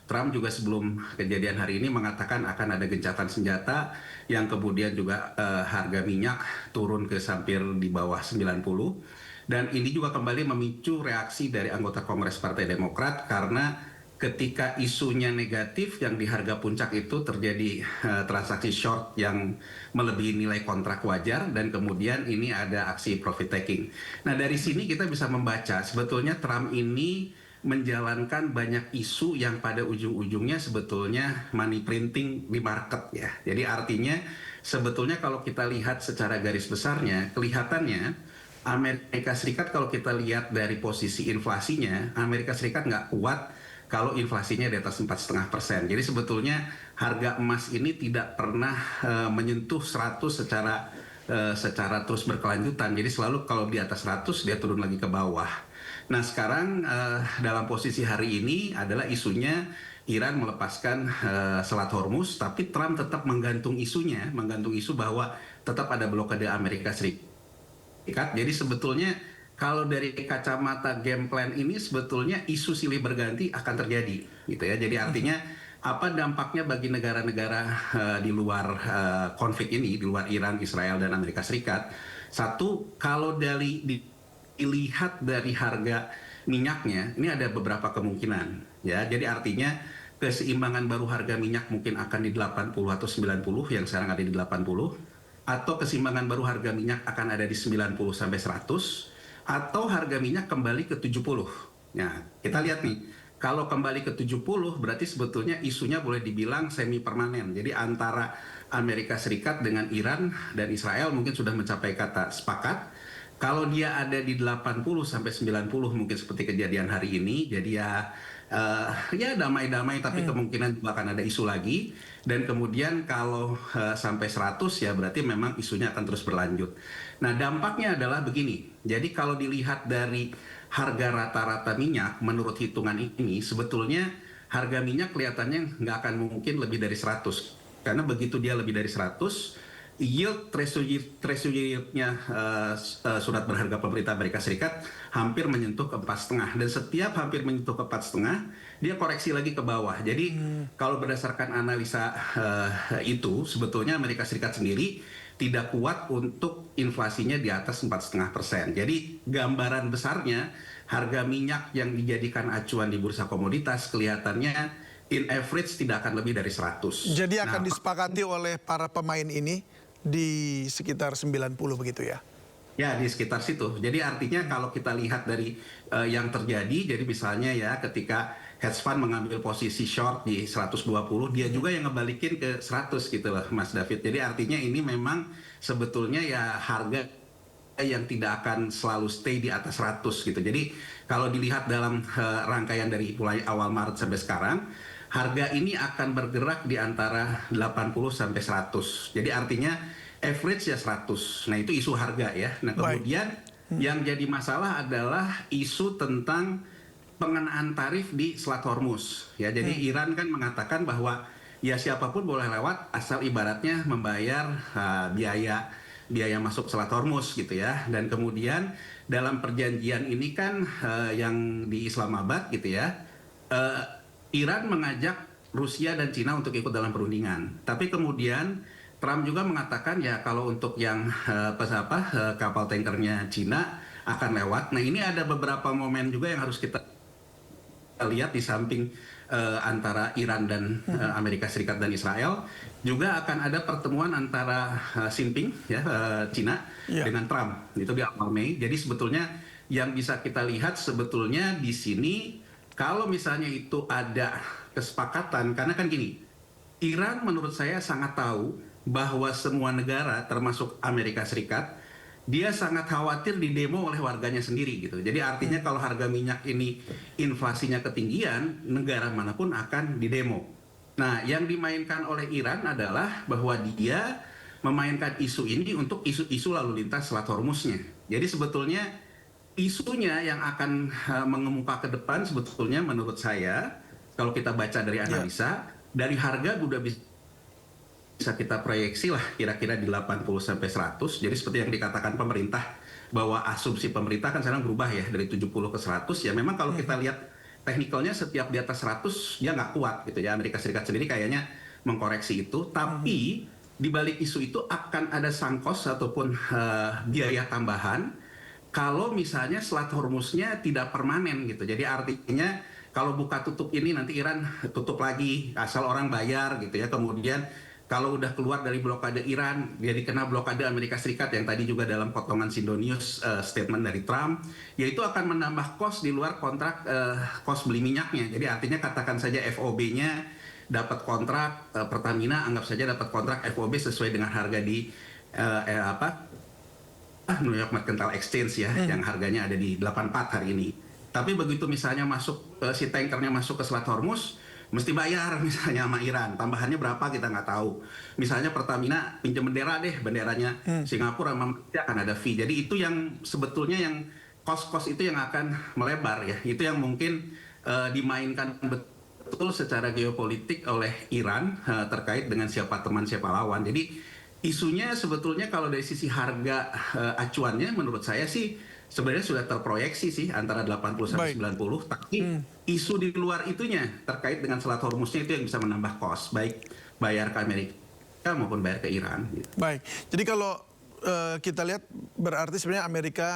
Speaker 2: Trump juga sebelum kejadian hari ini mengatakan akan ada gencatan senjata yang kemudian juga harga minyak turun ke hampir di bawah 90. Dan ini juga kembali memicu reaksi dari anggota Kongres Partai Demokrat karena ketika isunya negatif yang di harga puncak itu terjadi transaksi short yang melebihi nilai kontrak wajar dan kemudian ini ada aksi profit taking. Nah dari sini kita bisa membaca sebetulnya Trump ini menjalankan banyak isu yang pada ujung-ujungnya sebetulnya money printing di market ya. Jadi artinya sebetulnya kalau kita lihat secara garis besarnya kelihatannya Amerika Serikat kalau kita lihat dari posisi inflasinya Amerika Serikat nggak kuat kalau inflasinya di atas 4,5%. Jadi sebetulnya harga emas ini tidak pernah menyentuh 100 secara secara terus berkelanjutan. Jadi selalu kalau di atas 100 dia turun lagi ke bawah. Nah sekarang dalam posisi hari ini adalah isunya Iran melepaskan Selat Hormuz, tapi Trump tetap menggantung isu bahwa tetap ada blokade Amerika Serikat. Jadi sebetulnya kalau dari kacamata game plan ini sebetulnya isu silih berganti akan terjadi, gitu ya. Jadi artinya apa dampaknya bagi negara-negara di luar konflik ini, di luar Iran, Israel, dan Amerika Serikat? Satu, kalau dilihat dari harga minyaknya, ini ada beberapa kemungkinan, ya. Jadi artinya keseimbangan baru harga minyak mungkin akan di 80 atau 90, yang sekarang ada di 80, atau keseimbangan baru harga minyak akan ada di 90 sampai 100, atau harga minyak kembali ke 70. Nah, kita lihat nih, kalau kembali ke 70 berarti sebetulnya isunya boleh dibilang semi permanen. Jadi antara Amerika Serikat dengan Iran dan Israel mungkin sudah mencapai kata sepakat. Kalau dia ada di 80 sampai 90 mungkin seperti kejadian hari ini, jadi ya damai-damai, tapi kemungkinan juga akan ada isu lagi. Dan kemudian kalau sampai 100 ya berarti memang isunya akan terus berlanjut. Nah dampaknya adalah begini, jadi kalau dilihat dari harga rata-rata minyak menurut hitungan ini, sebetulnya harga minyak kelihatannya nggak akan mungkin lebih dari 100. Karena begitu dia lebih dari 100, yield treasury yield-nya surat berharga pemerintah Amerika Serikat hampir menyentuh ke 4,5, dan setiap hampir menyentuh ke 4,5 dia koreksi lagi ke bawah. Jadi kalau berdasarkan analisa itu sebetulnya Amerika Serikat sendiri tidak kuat untuk inflasinya di atas 4,5%. Jadi gambaran besarnya harga minyak yang dijadikan acuan di bursa komoditas kelihatannya in average tidak akan lebih dari 100.
Speaker 7: Jadi akan disepakati oleh para pemain ini di sekitar 90 begitu ya?
Speaker 2: Ya, di sekitar situ. Jadi artinya kalau kita lihat dari yang terjadi, jadi misalnya ya ketika hedge fund mengambil posisi short di 120, dia juga yang ngebalikin ke 100 gitu loh Mas David. Jadi artinya ini memang sebetulnya ya harga yang tidak akan selalu stay di atas 100 gitu. Jadi kalau dilihat dalam rangkaian dari mulai awal Maret sampai sekarang, harga ini akan bergerak di antara 80 sampai 100. Jadi artinya average ya 100. Nah itu isu harga ya. Nah kemudian yang jadi masalah adalah isu tentang pengenaan tarif di Selat Hormuz. Ya jadi Iran kan mengatakan bahwa ya siapapun boleh lewat asal ibaratnya membayar biaya masuk Selat Hormuz gitu ya. Dan kemudian dalam perjanjian ini kan yang di Islamabad gitu ya, Iran mengajak Rusia dan Cina untuk ikut dalam perundingan. Tapi kemudian Trump juga mengatakan ya kalau untuk yang kapal tankernya Cina akan lewat. Nah ini ada beberapa momen juga yang harus kita lihat di samping antara Iran dan Amerika Serikat dan Israel. Juga akan ada pertemuan antara Xi Jinping ya Cina dengan Trump itu di awal Mei. Jadi sebetulnya yang bisa kita lihat sebetulnya di sini kalau misalnya itu ada kesepakatan, karena kan gini, Iran menurut saya sangat tahu bahwa semua negara termasuk Amerika Serikat dia sangat khawatir didemo oleh warganya sendiri gitu. Jadi artinya kalau harga minyak ini inflasinya ketinggian, negara manapun akan didemo. Nah, yang dimainkan oleh Iran adalah bahwa dia memainkan isu ini untuk isu-isu lalu lintas Selat Hormuznya. Jadi sebetulnya isunya yang akan mengemuka ke depan sebetulnya menurut saya kalau kita baca dari analisa dari harga udah bisa kita proyeksi lah kira-kira di 80 sampai 100. Jadi seperti yang dikatakan pemerintah bahwa asumsi pemerintah kan sekarang berubah ya dari 70 ke 100. Ya memang kalau kita lihat teknikalnya setiap di atas 100 dia nggak kuat gitu ya. Amerika Serikat sendiri kayaknya mengkoreksi itu. Tapi di balik isu itu akan ada sangkos ataupun biaya tambahan kalau misalnya Selat Hormuznya tidak permanen gitu. Jadi artinya kalau buka tutup ini nanti Iran tutup lagi asal orang bayar gitu ya. Kemudian kalau udah keluar dari blokade Iran jadi kena blokade Amerika Serikat yang tadi juga dalam potongan Sindo News statement dari Trump, yaitu akan menambah kos di luar kontrak kos beli minyaknya. Jadi artinya katakan saja FOB-nya dapat kontrak Pertamina anggap saja dapat kontrak FOB sesuai dengan harga di New York Mercantile Exchange ya, yang harganya ada di 84 hari ini. Tapi begitu misalnya masuk si tankernya masuk ke Selat Hormuz, mesti bayar misalnya sama Iran. Tambahannya berapa kita nggak tahu. Misalnya Pertamina pinjam bendera deh, benderanya Singapura sama Malaysia akan ada fee. Jadi itu yang sebetulnya yang kos-kos itu yang akan melebar ya. Itu yang mungkin dimainkan betul secara geopolitik oleh Iran terkait dengan siapa teman siapa lawan. Jadi isunya sebetulnya kalau dari sisi harga acuannya menurut saya sih sebenarnya sudah terproyeksi sih antara 80 sampai 90, tapi isu di luar itunya terkait dengan Selat Hormuznya itu yang bisa menambah kos, baik bayar ke Amerika maupun bayar ke Iran. Gitu.
Speaker 7: Baik, jadi kalau kita lihat berarti sebenarnya Amerika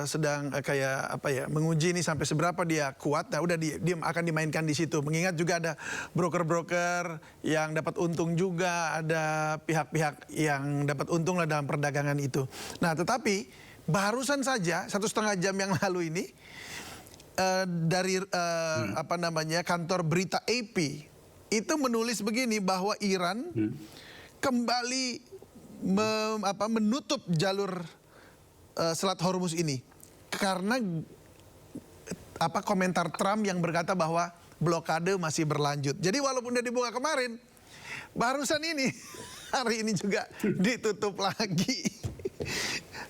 Speaker 7: sedang kayak apa ya, menguji ini sampai seberapa dia kuat. Nah udah dia akan dimainkan di situ. Mengingat juga ada broker-broker yang dapat untung juga, ada pihak-pihak yang dapat untung lah dalam perdagangan itu. Nah tetapi barusan saja 1,5 jam yang lalu ini dari apa namanya kantor berita AP itu menulis begini bahwa Iran kembali menutup jalur Selat Hormuz ini karena komentar Trump yang berkata bahwa blokade masih berlanjut. Jadi walaupun udah dibuka kemarin, barusan ini hari ini juga ditutup lagi.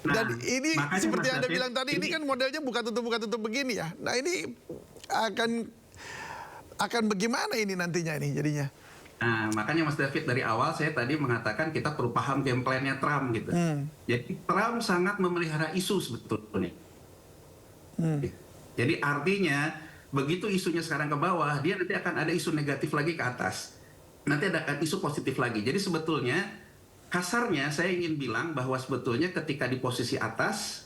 Speaker 7: Dan ini seperti yang Anda bilang tadi, ini kan modelnya buka tutup begini ya. Nah ini akan bagaimana ini nantinya ini jadinya?
Speaker 2: Nah makanya Mas David dari awal saya tadi mengatakan kita perlu paham game plan-nya Trump gitu. Jadi Trump sangat memelihara isu sebetulnya. Jadi artinya begitu isunya sekarang ke bawah, dia nanti akan ada isu negatif lagi ke atas. Nanti ada isu positif lagi. Jadi sebetulnya kasarnya saya ingin bilang bahwa sebetulnya ketika di posisi atas,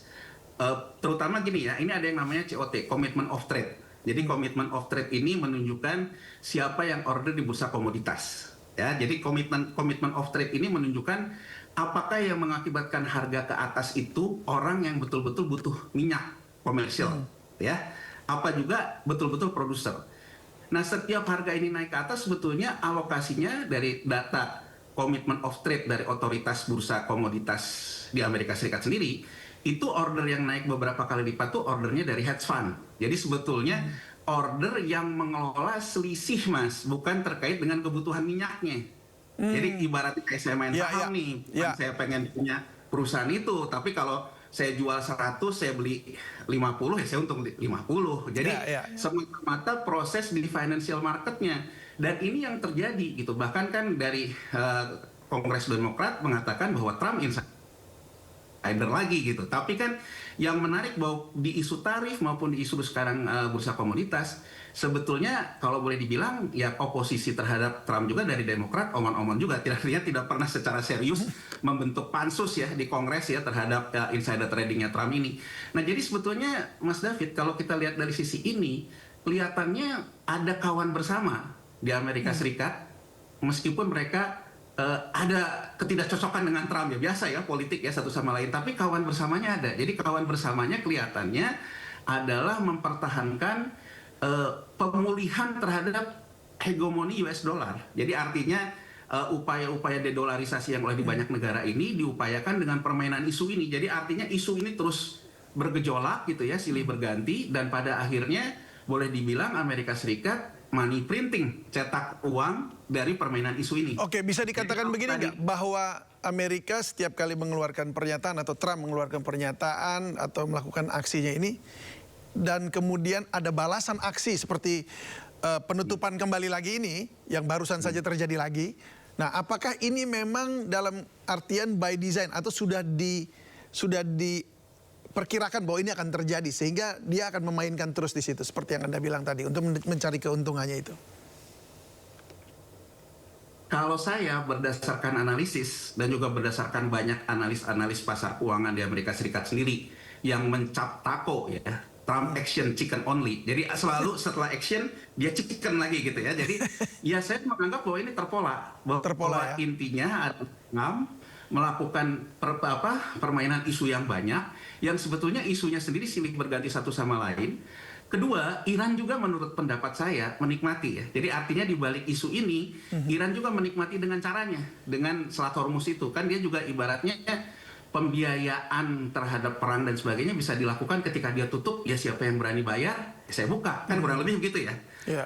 Speaker 2: terutama gini ya, ini ada yang namanya COT, Commitment of Trade. Jadi Commitment of Trade ini menunjukkan siapa yang order di bursa komoditas. Ya, jadi Commitment of Trade ini menunjukkan apakah yang mengakibatkan harga ke atas itu orang yang betul-betul butuh minyak komersial, ya, apa juga betul-betul produser. Nah, setiap harga ini naik ke atas sebetulnya alokasinya dari data Commitment of Trade dari otoritas bursa komoditas di Amerika Serikat sendiri, itu order yang naik beberapa kali lipat tuh ordernya dari hedge fund. Jadi sebetulnya order yang mengelola selisih, Mas, bukan terkait dengan kebutuhan minyaknya. Jadi ibaratnya kayak saya main saham nih, saya pengen punya perusahaan itu, tapi kalau saya jual 100, saya beli 50, ya saya untung 50. Jadi semata-mata proses di financial marketnya. Dan ini yang terjadi gitu. Bahkan kan dari Kongres Demokrat mengatakan bahwa Trump insider lagi gitu. Tapi kan yang menarik bahwa di isu tarif maupun di isu sekarang bursa komoditas, sebetulnya kalau boleh dibilang ya oposisi terhadap Trump juga dari Demokrat, omon-omon juga. Tidak pernah secara serius membentuk pansus ya di Kongres ya terhadap insider tradingnya Trump ini. Nah jadi sebetulnya Mas David kalau kita lihat dari sisi ini, kelihatannya ada kawan bersama di Amerika Serikat, meskipun mereka ada ketidakcocokan dengan Trump ya biasa ya politik ya satu sama lain, tapi kawan bersamanya ada. Jadi kawan bersamanya kelihatannya adalah mempertahankan pemulihan terhadap hegemoni US dollar. Jadi artinya upaya-upaya dedolarisasi yang oleh di banyak negara ini diupayakan dengan permainan isu ini. Jadi artinya isu ini terus bergejolak gitu ya, silih berganti, dan pada akhirnya boleh dibilang Amerika Serikat money printing, cetak uang dari permainan isu ini.
Speaker 7: Oke, bisa dikatakan begini nggak bahwa Amerika setiap kali mengeluarkan pernyataan atau Trump mengeluarkan pernyataan atau melakukan aksinya ini, dan kemudian ada balasan aksi seperti penutupan kembali lagi ini yang barusan saja terjadi lagi. Nah, apakah ini memang dalam artian by design atau sudah diperkirakan bahwa ini akan terjadi sehingga dia akan memainkan terus di situ seperti yang Anda bilang tadi untuk mencari keuntungannya itu?
Speaker 2: Kalau saya berdasarkan analisis dan juga berdasarkan banyak analis pasar keuangan di Amerika Serikat sendiri yang mencap tako ya, Trump action chicken only. Jadi selalu setelah action dia chicken lagi gitu ya. Jadi ya saya menganggap bahwa ini terpola ya? Intinya ada melakukan permainan isu yang banyak, yang sebetulnya isunya sendiri silih berganti satu sama lain. Kedua, Iran juga menurut pendapat saya menikmati ya. Jadi artinya di balik isu ini, Iran juga menikmati dengan caranya, dengan Selat Hormuz itu. Kan dia juga ibaratnya pembiayaan terhadap perang dan sebagainya bisa dilakukan ketika dia tutup, ya siapa yang berani bayar, ya saya buka. Kan kurang lebih begitu ya.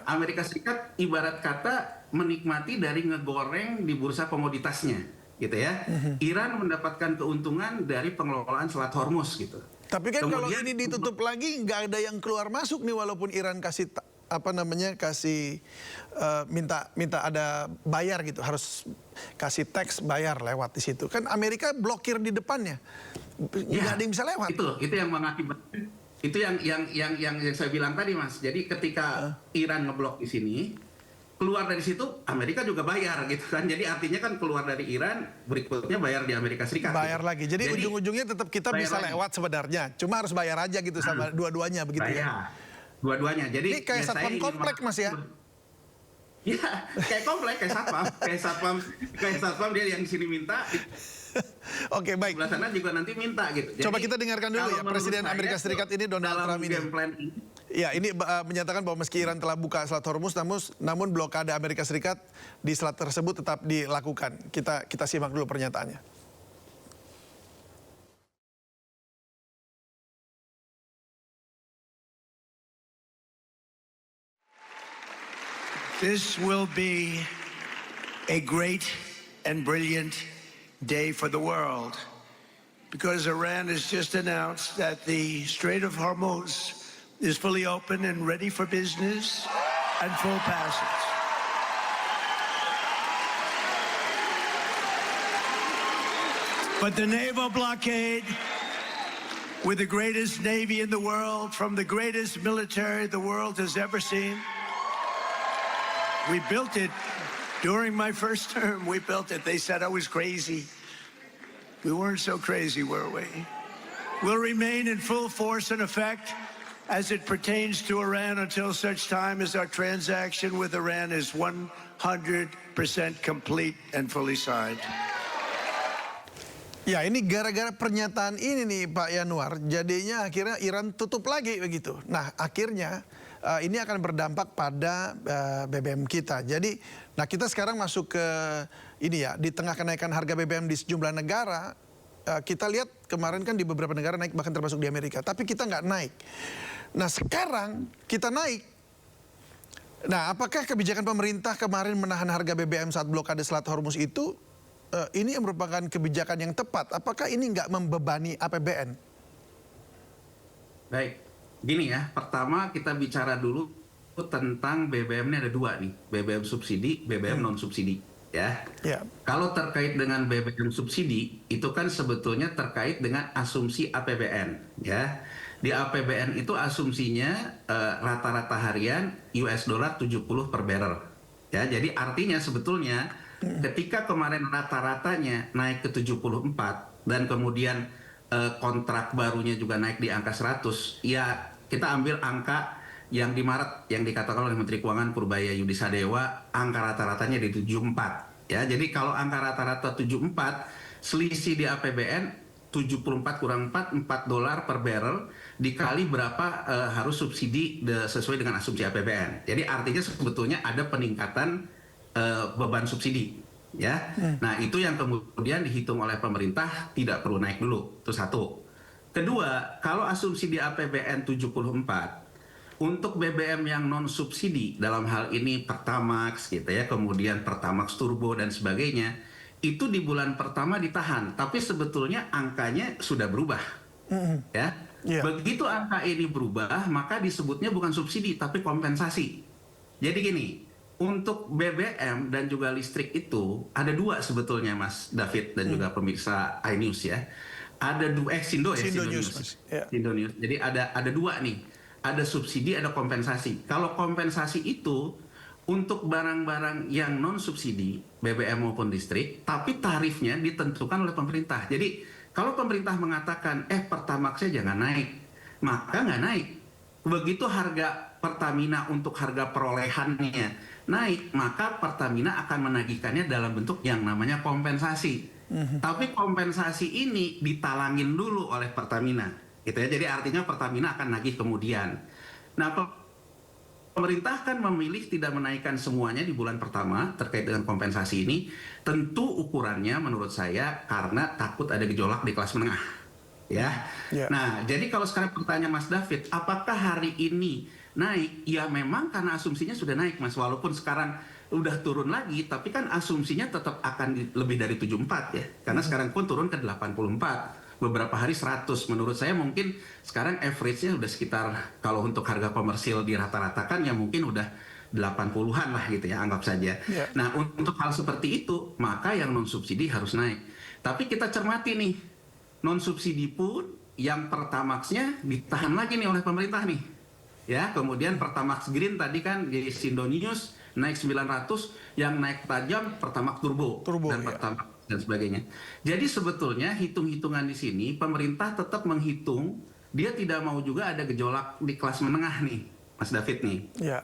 Speaker 2: Amerika Serikat ibarat kata menikmati dari ngegoreng di bursa komoditasnya, gitu ya. Iran mendapatkan keuntungan dari pengelolaan Selat Hormuz, gitu.
Speaker 7: Tapi kan kalau ini ditutup lagi, nggak ada yang keluar masuk nih, walaupun Iran kasih minta ada bayar gitu, harus kasih teks bayar lewat di situ. Kan Amerika blokir di depannya, nggak ada yang bisa lewat.
Speaker 2: Itu yang mengakibatkan, itu yang saya bilang tadi, Mas. Jadi ketika Iran ngeblok di sini, keluar dari situ Amerika juga bayar gitu kan. Jadi artinya kan keluar dari Iran, berikutnya bayar di Amerika Serikat.
Speaker 7: Bayar
Speaker 2: gitu.
Speaker 7: lagi. Jadi ujung-ujungnya tetap kita bisa lewat sebenarnya. Cuma harus bayar aja gitu sama dua-duanya begitu ya.
Speaker 2: Dua-duanya. Jadi
Speaker 7: ini kayak satpam komplek, Mas ya.
Speaker 2: Ya, kayak komplek, kayak satpam dia yang di sini minta.
Speaker 7: Oke, baik.
Speaker 2: Sebelah sana juga nanti minta gitu.
Speaker 7: Coba kita dengarkan dulu ya Presiden Amerika Serikat ini, Donald Trump ini. Ya, ini menyatakan bahwa meski Iran telah buka Selat Hormuz, namun blokade Amerika Serikat di selat tersebut tetap dilakukan. Kita simak dulu pernyataannya.
Speaker 8: This will be a great and brilliant day for the world because Iran has just announced that the Strait of Hormuz is fully open and ready for business and full passage. But the naval blockade, with the greatest navy in the world, from the greatest military the world has ever seen, we built it during my first term. We built it. They said I was crazy. We weren't so crazy, were we? Will remain in full force and effect as it pertains to Iran until such time as our transaction with Iran is 100% complete and fully signed.
Speaker 7: Ya, ini gara-gara pernyataan ini nih Pak Yanuar, jadinya akhirnya Iran tutup lagi begitu. Nah, akhirnya ini akan berdampak pada BBM kita. Jadi, nah kita sekarang masuk ke ini ya, di tengah kenaikan harga BBM di sejumlah negara, kita lihat kemarin kan di beberapa negara naik, bahkan termasuk di Amerika. Tapi kita nggak naik. Nah sekarang kita naik. Nah apakah kebijakan pemerintah kemarin menahan harga BBM saat blokade Selat Hormuz itu, ini merupakan kebijakan yang tepat? Apakah ini nggak membebani APBN?
Speaker 2: Baik. Gini ya, pertama kita bicara dulu tentang BBM ini ada dua nih, BBM subsidi, BBM non subsidi, ya. Kalau terkait dengan BBM subsidi, itu kan sebetulnya terkait dengan asumsi APBN, ya. Di APBN itu asumsinya rata-rata harian US dollar 70 per barrel, ya. Jadi artinya sebetulnya ketika kemarin rata-ratanya naik ke 74 dan kemudian kontrak barunya juga naik di angka 100, ya kita ambil angka yang di Maret yang dikatakan oleh Menteri Keuangan Purbaya Yudisadewa, angka rata-ratanya di 74. Ya, jadi kalau angka rata-rata 74, selisih di APBN 74 kurang 4 $4 per barrel dikali berapa harus subsidi sesuai dengan asumsi APBN. Jadi artinya sebetulnya ada peningkatan beban subsidi. Ya, nah itu yang kemudian dihitung oleh pemerintah tidak perlu naik dulu. Itu satu. Kedua, kalau asumsi di APBN 74, untuk BBM yang non subsidi dalam hal ini Pertamax gitu ya, kemudian Pertamax Turbo dan sebagainya, itu di bulan pertama ditahan, tapi sebetulnya angkanya sudah berubah. Ya. Begitu angka ini berubah, maka disebutnya bukan subsidi tapi kompensasi. Jadi gini, untuk BBM dan juga listrik itu ada dua sebetulnya Mas David dan juga pemirsa iNews ya. Ada dua Sindo News. Jadi ada dua nih. Ada subsidi, ada kompensasi. Kalau kompensasi itu untuk barang-barang yang non subsidi, BBM maupun listrik, tapi tarifnya ditentukan oleh pemerintah. Jadi kalau pemerintah mengatakan Pertamaxnya jangan naik, maka nggak naik. Begitu harga Pertamina untuk harga perolehannya naik, maka Pertamina akan menagihkannya dalam bentuk yang namanya kompensasi. Tapi kompensasi ini ditalangin dulu oleh Pertamina, gitu ya. Jadi artinya Pertamina akan nagih kemudian. Nah, pemerintah kan memilih tidak menaikkan semuanya di bulan pertama terkait dengan kompensasi ini. Tentu ukurannya menurut saya karena takut ada gejolak di kelas menengah, ya. Nah, jadi kalau sekarang pertanyaan Mas David, apakah hari ini naik? Ya memang karena asumsinya sudah naik, Mas. Walaupun sekarang udah turun lagi, tapi kan asumsinya tetap akan lebih dari 74 ya. Karena sekarang pun turun ke 84. Beberapa hari 100. Menurut saya mungkin sekarang average-nya udah sekitar, kalau untuk harga komersil dirata-ratakan ya mungkin udah 80-an lah gitu ya, anggap saja. Nah, untuk hal seperti itu, maka yang non-subsidi harus naik. Tapi kita cermati nih, non-subsidi pun yang Pertamax-nya ditahan lagi nih oleh pemerintah nih. Ya, kemudian Pertamax Green tadi kan di Sindo News naik 900, yang naik tajam Pertamax Turbo dan Pertamax dan sebagainya. Jadi sebetulnya hitung-hitungan di sini pemerintah tetap menghitung, dia tidak mau juga ada gejolak di kelas menengah nih, Mas David nih.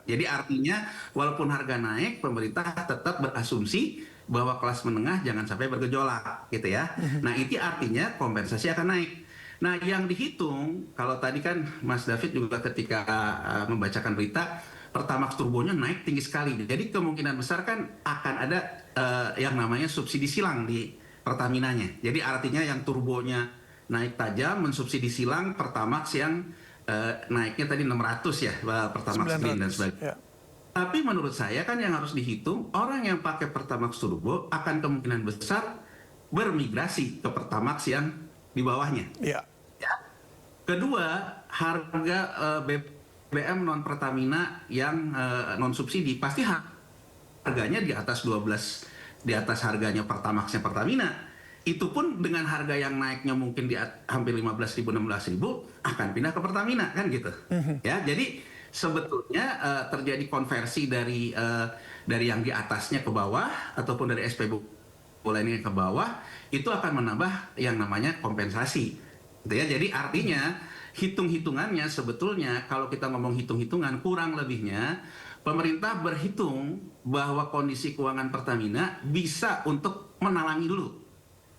Speaker 2: Jadi artinya walaupun harga naik, pemerintah tetap berasumsi bahwa kelas menengah jangan sampai bergejolak, gitu ya. Nah, itu artinya kompensasi akan naik. Nah, yang dihitung, kalau tadi kan Mas David juga ketika membacakan berita, Pertamax Turbonya naik tinggi sekali. Jadi kemungkinan besar kan akan ada yang namanya subsidi silang di Pertaminanya. Jadi artinya yang turbonya naik tajam, mensubsidi silang Pertamax yang naiknya tadi 600 ya, Pertamax Green dan sebagainya. Tapi menurut saya kan yang harus dihitung, orang yang pakai Pertamax Turbo akan kemungkinan besar bermigrasi ke Pertamax yang di bawahnya. Kedua, harga BBM non Pertamina yang non subsidi pasti harganya di atas 12, di atas harganya Pertamaxnya Pertamina. Itu pun dengan harga yang naiknya mungkin di hampir 15.000 16.000 akan pindah ke Pertamina kan gitu. Ya, jadi sebetulnya terjadi konversi dari yang di atasnya ke bawah ataupun dari SPBU ini ke bawah, itu akan menambah yang namanya kompensasi. Gitu ya. Jadi artinya hitung-hitungannya sebetulnya kalau kita ngomong hitung-hitungan kurang lebihnya pemerintah berhitung bahwa kondisi keuangan Pertamina bisa untuk menalangi dulu.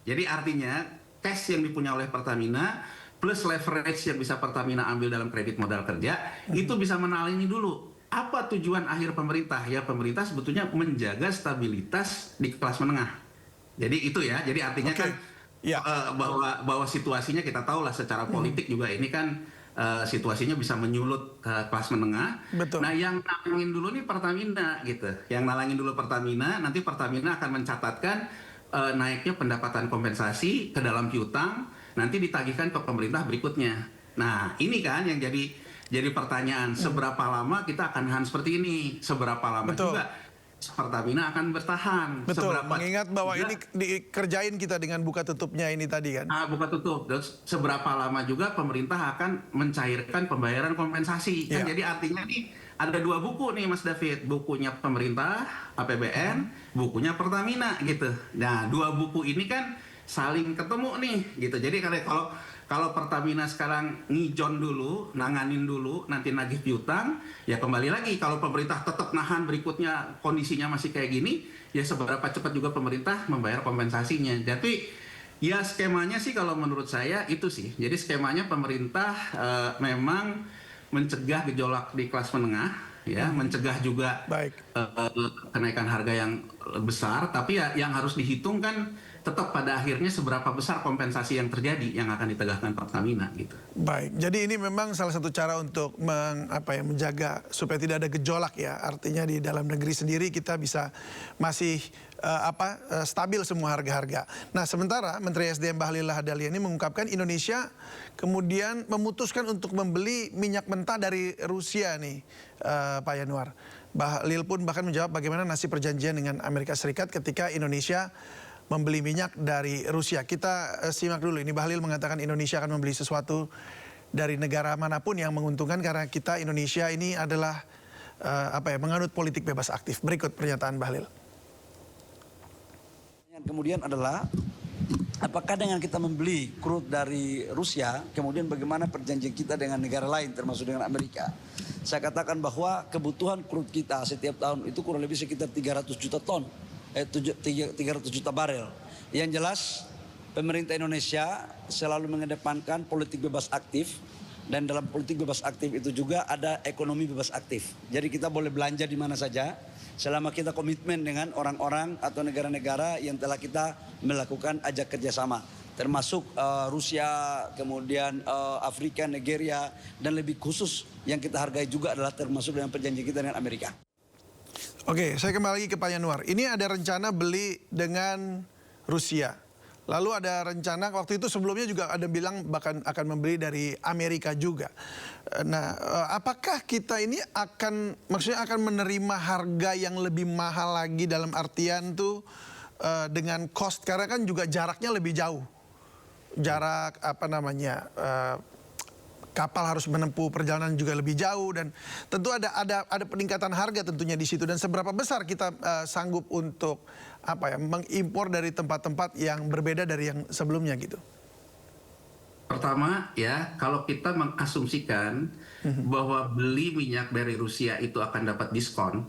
Speaker 2: Jadi artinya cash yang dipunya oleh Pertamina plus leverage yang bisa Pertamina ambil dalam kredit modal kerja itu bisa menalangi dulu. Apa tujuan akhir pemerintah? Ya pemerintah sebetulnya menjaga stabilitas di kelas menengah. Jadi itu ya. Jadi artinya kan bahwa situasinya kita tahu lah secara politik juga ini kan situasinya bisa menyulut ke kelas menengah. Nah yang nalangin dulu nih Pertamina gitu. Yang nalangin dulu Pertamina, nanti Pertamina akan mencatatkan naiknya pendapatan kompensasi ke dalam piutang, nanti ditagihkan ke pemerintah berikutnya. Nah ini kan yang jadi pertanyaan, seberapa lama kita akan nahan seperti ini? Seberapa lama juga Pertamina akan bertahan?
Speaker 7: Mengingat bahwa ini dikerjain kita dengan buka tutupnya ini tadi kan?
Speaker 2: Buka tutup. Terus seberapa lama juga pemerintah akan mencairkan pembayaran kompensasi? Kan jadi artinya nih ada dua buku nih Mas David. Bukunya pemerintah, APBN, bukunya Pertamina gitu. Nah dua buku ini kan saling ketemu nih gitu. Jadi kalau Pertamina sekarang ngijon dulu, nanganin dulu, nanti nagih piutang, ya kembali lagi kalau pemerintah tetap nahan berikutnya kondisinya masih kayak gini, ya seberapa cepat juga pemerintah membayar kompensasinya. Tapi ya skemanya sih kalau menurut saya itu sih. Jadi skemanya pemerintah memang mencegah gejolak di kelas menengah, ya, mencegah juga kenaikan harga yang besar, tapi ya yang harus dihitung kan tetap pada akhirnya seberapa besar kompensasi yang terjadi yang akan ditegakkan Pertamina gitu.
Speaker 7: Baik, jadi ini memang salah satu cara untuk menjaga supaya tidak ada gejolak ya. Artinya di dalam negeri sendiri kita bisa masih stabil semua harga-harga. Nah, sementara Menteri SDM Bahlil Lahadalia ini mengungkapkan Indonesia kemudian memutuskan untuk membeli minyak mentah dari Rusia nih, Pak Yanuar. Bahlil pun bahkan menjawab bagaimana nasib perjanjian dengan Amerika Serikat ketika Indonesia membeli minyak dari Rusia. Kita simak dulu ini. Bahlil mengatakan Indonesia akan membeli sesuatu dari negara manapun yang menguntungkan karena kita Indonesia ini adalah menganut politik bebas aktif. Berikut pernyataan Bahlil.
Speaker 9: Yang kemudian adalah apakah dengan kita membeli crude dari Rusia, kemudian bagaimana perjanjian kita dengan negara lain termasuk dengan Amerika. Saya katakan bahwa kebutuhan crude kita setiap tahun itu kurang lebih sekitar 300 juta ton. 300 juta barel. Yang jelas pemerintah Indonesia selalu mengedepankan politik bebas aktif, dan dalam politik bebas aktif itu juga ada ekonomi bebas aktif. Jadi kita boleh belanja di mana saja selama kita komitmen dengan orang-orang atau negara-negara yang telah kita melakukan ajak kerjasama. termasuk Rusia, kemudian Afrika, Nigeria, dan lebih khusus yang kita hargai juga adalah termasuk dengan perjanjian kita dengan Amerika.
Speaker 7: Oke, saya kembali lagi ke Pak Yanuar. Ini ada rencana beli dengan Rusia. Lalu ada rencana, waktu itu sebelumnya juga ada bilang bahkan akan membeli dari Amerika juga. Nah, apakah kita ini maksudnya akan menerima harga yang lebih mahal lagi dalam artian tuh dengan cost, karena kan juga jaraknya lebih jauh. Jarak kapal harus menempuh perjalanan juga lebih jauh, dan tentu ada peningkatan harga tentunya di situ. Dan seberapa besar kita sanggup untuk mengimpor dari tempat-tempat yang berbeda dari yang sebelumnya gitu.
Speaker 2: Pertama ya, kalau kita mengasumsikan bahwa beli minyak dari Rusia itu akan dapat diskon,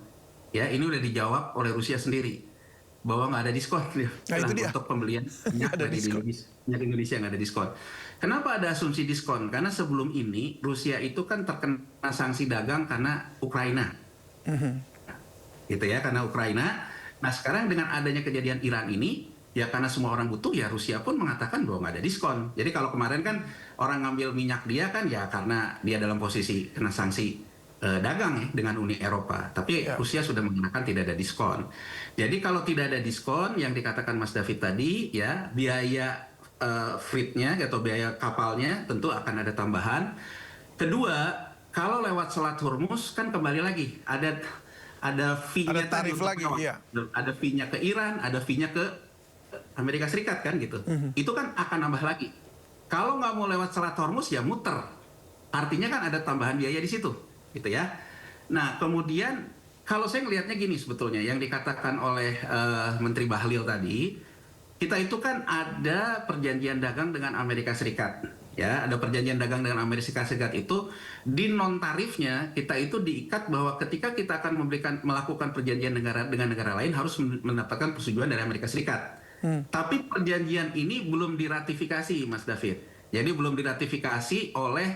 Speaker 2: ya ini udah dijawab oleh Rusia sendiri bahwa nggak ada diskon untuk pembelian minyak dari Indonesia nggak ada diskon. Kenapa ada asumsi diskon? Karena sebelum ini Rusia itu kan terkena sanksi dagang karena Ukraina, gitu ya, karena Ukraina. Nah sekarang dengan adanya kejadian Iran ini, ya karena semua orang butuh, ya Rusia pun mengatakan bahwa nggak ada diskon. Jadi kalau kemarin kan orang ngambil minyak dia kan ya karena dia dalam posisi kena sanksi dagang ya dengan Uni Eropa. Tapi Rusia sudah mengatakan tidak ada diskon. Jadi kalau tidak ada diskon, yang dikatakan Mas David tadi, ya biaya fleetnya atau biaya kapalnya tentu akan ada tambahan. Kedua, kalau lewat Selat Hormuz kan kembali lagi ada fee-nya, ada tarif lagi, iya. Ada fee-nya ke Iran, ada fee-nya ke Amerika Serikat kan gitu. Itu kan akan nambah lagi. Kalau nggak mau lewat Selat Hormuz ya muter. Artinya kan ada tambahan biaya di situ, gitu ya. Nah kemudian kalau saya ngelihatnya gini sebetulnya, yang dikatakan oleh Menteri Bahlil tadi, kita itu kan ada perjanjian dagang dengan Amerika Serikat. Ya, ada perjanjian dagang dengan Amerika Serikat itu di non tarifnya kita itu diikat bahwa ketika kita akan melakukan perjanjian dengan negara lain harus mendapatkan persetujuan dari Amerika Serikat. Tapi perjanjian ini belum diratifikasi, Mas David. Jadi belum diratifikasi oleh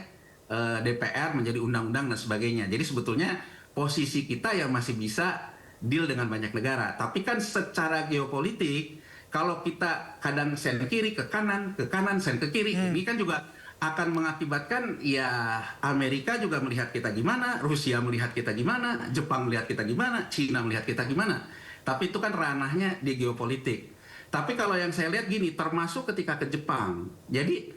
Speaker 2: DPR menjadi undang-undang dan sebagainya. Jadi sebetulnya posisi kita yang masih bisa deal dengan banyak negara. Tapi kan secara geopolitik, kalau kita kadang sen kiri ke kanan sen ke kiri, ini kan juga akan mengakibatkan ya Amerika juga melihat kita gimana, Rusia melihat kita gimana, Jepang melihat kita gimana, Cina melihat kita gimana. Tapi itu kan ranahnya di geopolitik. Tapi kalau yang saya lihat gini, termasuk ketika ke Jepang. Jadi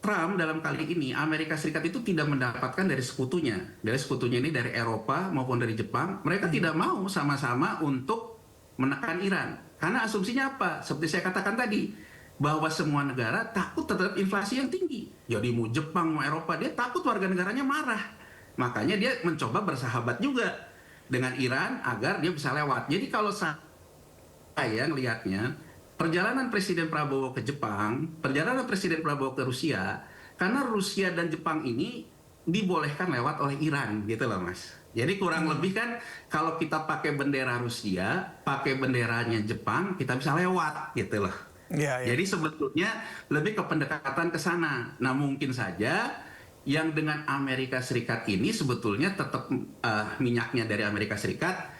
Speaker 2: Trump dalam kali ini, Amerika Serikat itu tidak mendapatkan dari sekutunya. Dari sekutunya ini dari Eropa maupun dari Jepang. Mereka tidak mau sama-sama untuk menekan Iran. Karena asumsinya apa? Seperti saya katakan tadi, bahwa semua negara takut terhadap inflasi yang tinggi. Jadi mau Jepang, mau Eropa, dia takut warga negaranya marah. Makanya dia mencoba bersahabat juga dengan Iran agar dia bisa lewat. Jadi kalau saya ngelihatnya, perjalanan Presiden Prabowo ke Jepang, perjalanan Presiden Prabowo ke Rusia, karena Rusia dan Jepang ini dibolehkan lewat oleh Iran, gitu loh Mas. Jadi kurang lebih kan kalau kita pakai bendera Rusia, pakai benderanya Jepang, kita bisa lewat, gitu loh. Jadi sebetulnya lebih ke pendekatan ke sana. Nah mungkin saja yang dengan Amerika Serikat ini sebetulnya tetap minyaknya dari Amerika Serikat,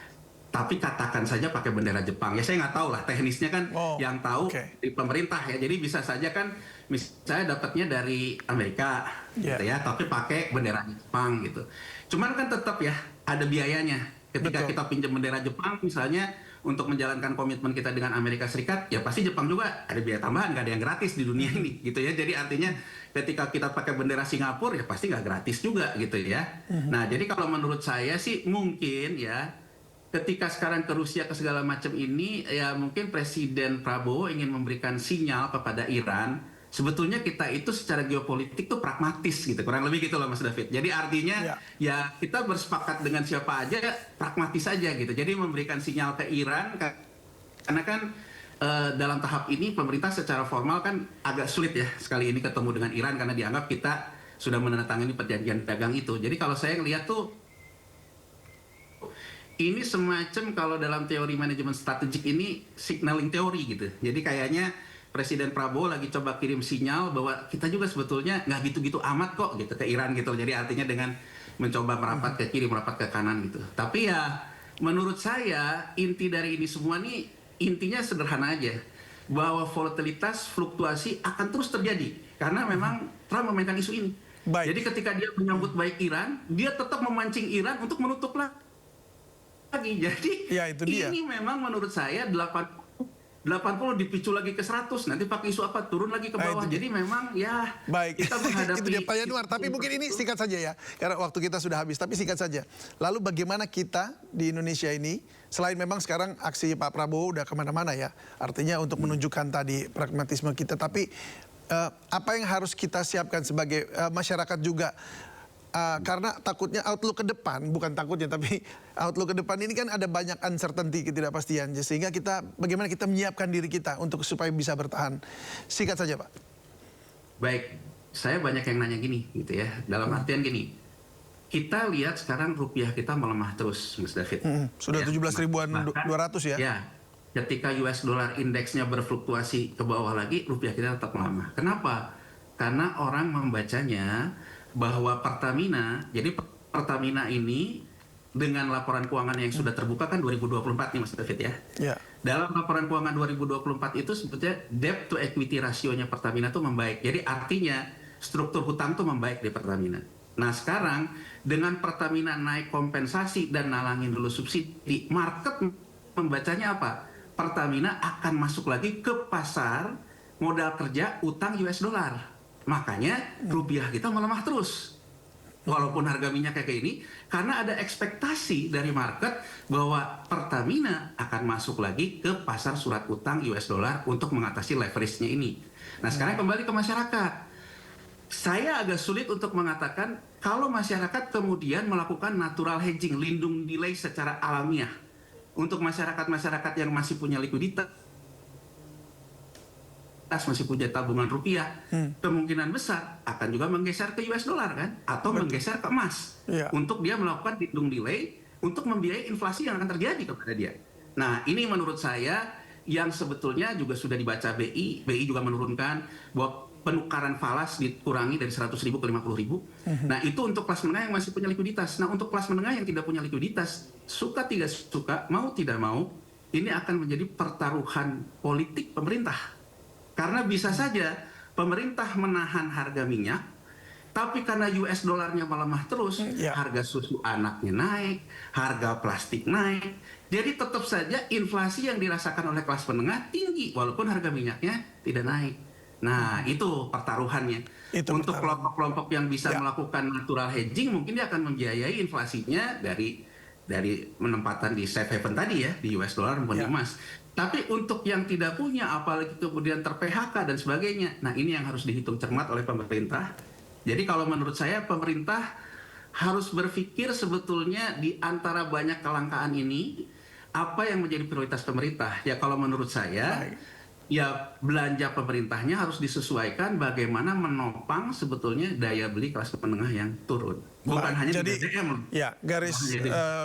Speaker 2: tapi katakan saja pakai bendera Jepang. Ya saya nggak tahu lah teknisnya kan, yang tahu di pemerintah ya. Jadi bisa saja kan misalnya dapatnya dari Amerika gitu ya, tapi pakai bendera Jepang gitu. Cuman kan tetap ya ada biayanya. Ketika kita pinjam bendera Jepang misalnya untuk menjalankan komitmen kita dengan Amerika Serikat, ya pasti Jepang juga ada biaya tambahan, nggak ada yang gratis di dunia ini gitu ya. Jadi artinya ketika kita pakai bendera Singapura ya pasti nggak gratis juga gitu ya. Nah jadi kalau menurut saya sih mungkin ya, ketika sekarang ke Rusia ke segala macam ini, ya mungkin Presiden Prabowo ingin memberikan sinyal kepada Iran, sebetulnya kita itu secara geopolitik tuh pragmatis gitu, kurang lebih gitu loh Mas David. Jadi artinya ya kita bersepakat dengan siapa aja, pragmatis aja gitu. Jadi memberikan sinyal ke Iran, karena kan dalam tahap ini pemerintah secara formal kan agak sulit ya sekali ini ketemu dengan Iran, karena dianggap kita sudah menandatangani perjanjian dagang itu. Jadi kalau saya ngelihat tuh, ini semacam kalau dalam teori manajemen strategik ini signaling teori gitu. Jadi kayaknya Presiden Prabowo lagi coba kirim sinyal bahwa kita juga sebetulnya nggak gitu-gitu amat kok gitu ke Iran gitu. Jadi artinya dengan mencoba merapat ke kiri, merapat ke kanan gitu. Tapi ya menurut saya inti dari ini semua nih intinya sederhana aja. bahwa volatilitas fluktuasi akan terus terjadi karena memang Trump memainkan isu ini. Jadi ketika dia menyambut baik Iran, dia tetap memancing Iran untuk menutup lagi. Jadi ini memang menurut saya 80 dipicu lagi ke 100, nanti pakai isu apa turun lagi ke bawah. Jadi memang ya kita menghadapi
Speaker 7: itu dia Pak Yanuar. Tapi mungkin ini singkat saja ya, karena waktu kita sudah habis. Tapi singkat saja. Lalu bagaimana kita di Indonesia ini, selain memang sekarang aksi Pak Prabowo udah kemana-mana ya, artinya untuk menunjukkan tadi pragmatisme kita. Tapi apa yang harus kita siapkan sebagai masyarakat juga? Karena takutnya outlook ke depan, bukan takutnya tapi outlook ke depan ini kan ada banyak uncertainty, ketidakpastian, sehingga bagaimana kita menyiapkan diri kita untuk supaya bisa bertahan. Singkat saja Pak.
Speaker 2: Baik, saya banyak yang nanya gini gitu ya, dalam artian gini, kita lihat sekarang rupiah kita melemah terus Mas David.
Speaker 7: Sudah 17.200 ya?
Speaker 2: Ya, ketika US dollar indeksnya berfluktuasi ke bawah lagi, rupiah kita tetap melemah. Kenapa? Karena orang membacanya bahwa Pertamina, jadi Pertamina ini dengan laporan keuangan yang sudah terbuka kan 2024 nih Mas David ya. Dalam laporan keuangan 2024 itu sebetulnya debt to equity rasionya Pertamina itu membaik. Jadi artinya struktur hutang itu membaik di Pertamina. Nah sekarang dengan Pertamina naik kompensasi dan nalangin dulu subsidi, market membacanya apa? Pertamina akan masuk lagi ke pasar modal kerja utang US dollar. Makanya rupiah kita melemah terus. Walaupun harga minyak kayak ini, karena ada ekspektasi dari market bahwa Pertamina akan masuk lagi ke pasar surat utang US dollar untuk mengatasi leverage-nya ini. Nah sekarang kembali ke masyarakat. Saya agak sulit untuk mengatakan kalau masyarakat kemudian melakukan natural hedging, lindung nilai secara alamiah. Untuk masyarakat-masyarakat yang masih punya likuiditas, masih punya tabungan rupiah, kemungkinan besar akan juga menggeser ke US dollar kan, atau menggeser ke emas untuk dia melakukan lindung delay untuk membiayai inflasi yang akan terjadi kepada dia. Nah ini menurut saya yang sebetulnya juga sudah dibaca BI juga menurunkan bahwa penukaran falas dikurangi dari 100.000 ke 50.000. Nah itu untuk kelas menengah yang masih punya likuiditas. Nah untuk kelas menengah yang tidak punya likuiditas, suka tidak suka, mau tidak mau, ini akan menjadi pertaruhan politik pemerintah. Karena bisa saja pemerintah menahan harga minyak, tapi karena US dollarnya melemah terus, harga susu anaknya naik, harga plastik naik. Jadi tetap saja inflasi yang dirasakan oleh kelas menengah tinggi, walaupun harga minyaknya tidak naik. Nah itu pertaruhannya. Untuk kelompok-kelompok yang bisa melakukan natural hedging, mungkin dia akan membiayai inflasinya dari penempatan di safe haven tadi ya, di US dollar maupun di emas. Tapi untuk yang tidak punya, apalagi kemudian ter-PHK dan sebagainya, nah ini yang harus dihitung cermat oleh pemerintah. Jadi kalau menurut saya pemerintah harus berpikir sebetulnya di antara banyak kelangkaan ini, apa yang menjadi prioritas pemerintah? Ya kalau menurut saya, ya belanja pemerintahnya harus disesuaikan bagaimana menopang sebetulnya daya beli kelas menengah yang turun. Bukan hanya
Speaker 7: jadi,
Speaker 2: di BBM.
Speaker 7: Ya, garis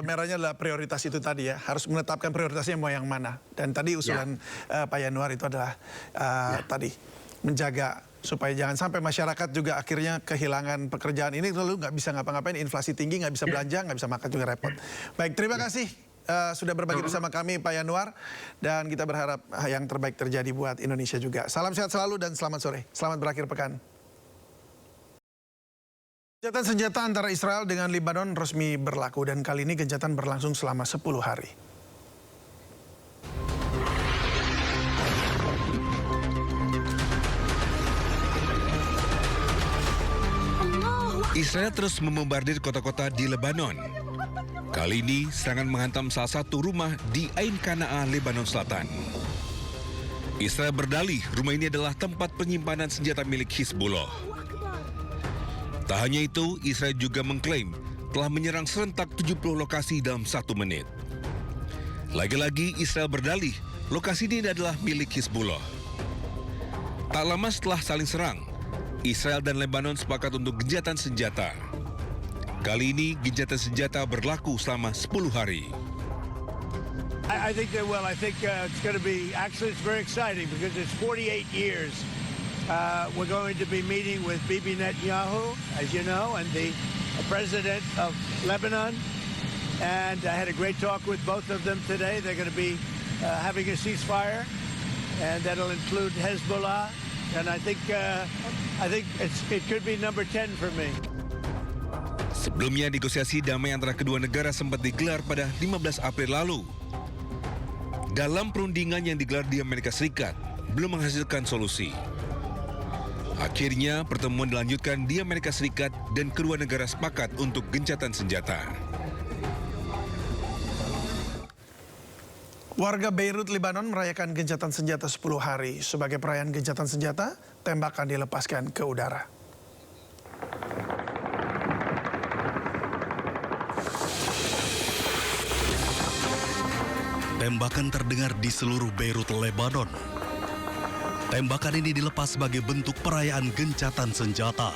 Speaker 7: merahnya adalah prioritas itu tadi ya. Harus menetapkan prioritasnya mau yang mana. Dan tadi usulan Pak Yanuar itu adalah tadi menjaga supaya jangan sampai masyarakat juga akhirnya kehilangan pekerjaan ini lalu nggak bisa ngapa-ngapain, inflasi tinggi, nggak bisa belanja, nggak bisa makan juga repot. Baik, terima kasih. Sudah berbagi bersama kami Pak Yanuar, dan kita berharap yang terbaik terjadi buat Indonesia juga. Salam sehat selalu dan selamat sore. Selamat berakhir pekan. Gencatan senjata antara Israel dengan Lebanon resmi berlaku, dan kali ini gencatan berlangsung selama 10 hari.
Speaker 10: Israel terus membombardir kota-kota di Lebanon. Kali ini serangan menghantam salah satu rumah di Ain Qana'a, Lebanon Selatan. Israel berdalih rumah ini adalah tempat penyimpanan senjata milik Hizbullah. Tak hanya itu, Israel juga mengklaim telah menyerang serentak 70 lokasi dalam 1 menit. Lagi-lagi Israel berdalih lokasi ini adalah milik Hizbullah. Tak lama setelah saling serang, Israel dan Lebanon sepakat untuk gencatan senjata. Kali ini gencatan senjata berlaku selama 10 hari.
Speaker 8: I think that, well, I think it's going to be, actually it's very exciting because it's 48 years. We're going to be meeting with Bibi Netanyahu, as you know, and the president of Lebanon. And I had a great talk with both of them today. They're going to be having a ceasefire. and that'll include Hezbollah. And I think it could be number 10 for me.
Speaker 10: Sebelumnya negosiasi damai antara kedua negara sempat digelar pada 15 April lalu. Dalam perundingan yang digelar di Amerika Serikat, belum menghasilkan solusi. Akhirnya pertemuan dilanjutkan di Amerika Serikat dan kedua negara sepakat untuk gencatan senjata.
Speaker 7: Warga Beirut, Lebanon merayakan gencatan senjata 10 hari. Sebagai perayaan gencatan senjata, tembakan dilepaskan ke udara.
Speaker 6: Tembakan terdengar di seluruh Beirut, Lebanon. Tembakan ini dilepas sebagai bentuk perayaan gencatan senjata.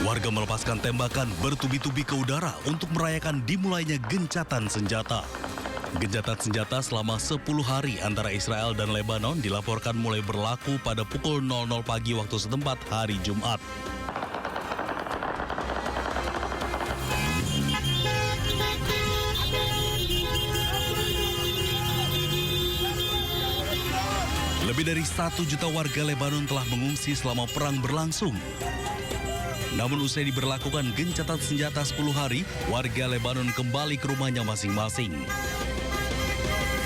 Speaker 6: Warga melepaskan tembakan bertubi-tubi ke udara untuk merayakan dimulainya gencatan senjata. Gencatan senjata selama 10 hari antara Israel dan Lebanon dilaporkan mulai berlaku pada pukul 00 pagi waktu setempat hari Jumat. Lebih dari 1 juta warga Lebanon telah mengungsi selama perang berlangsung. Namun usai diberlakukan gencatan senjata 10 hari, warga Lebanon kembali ke rumahnya masing-masing.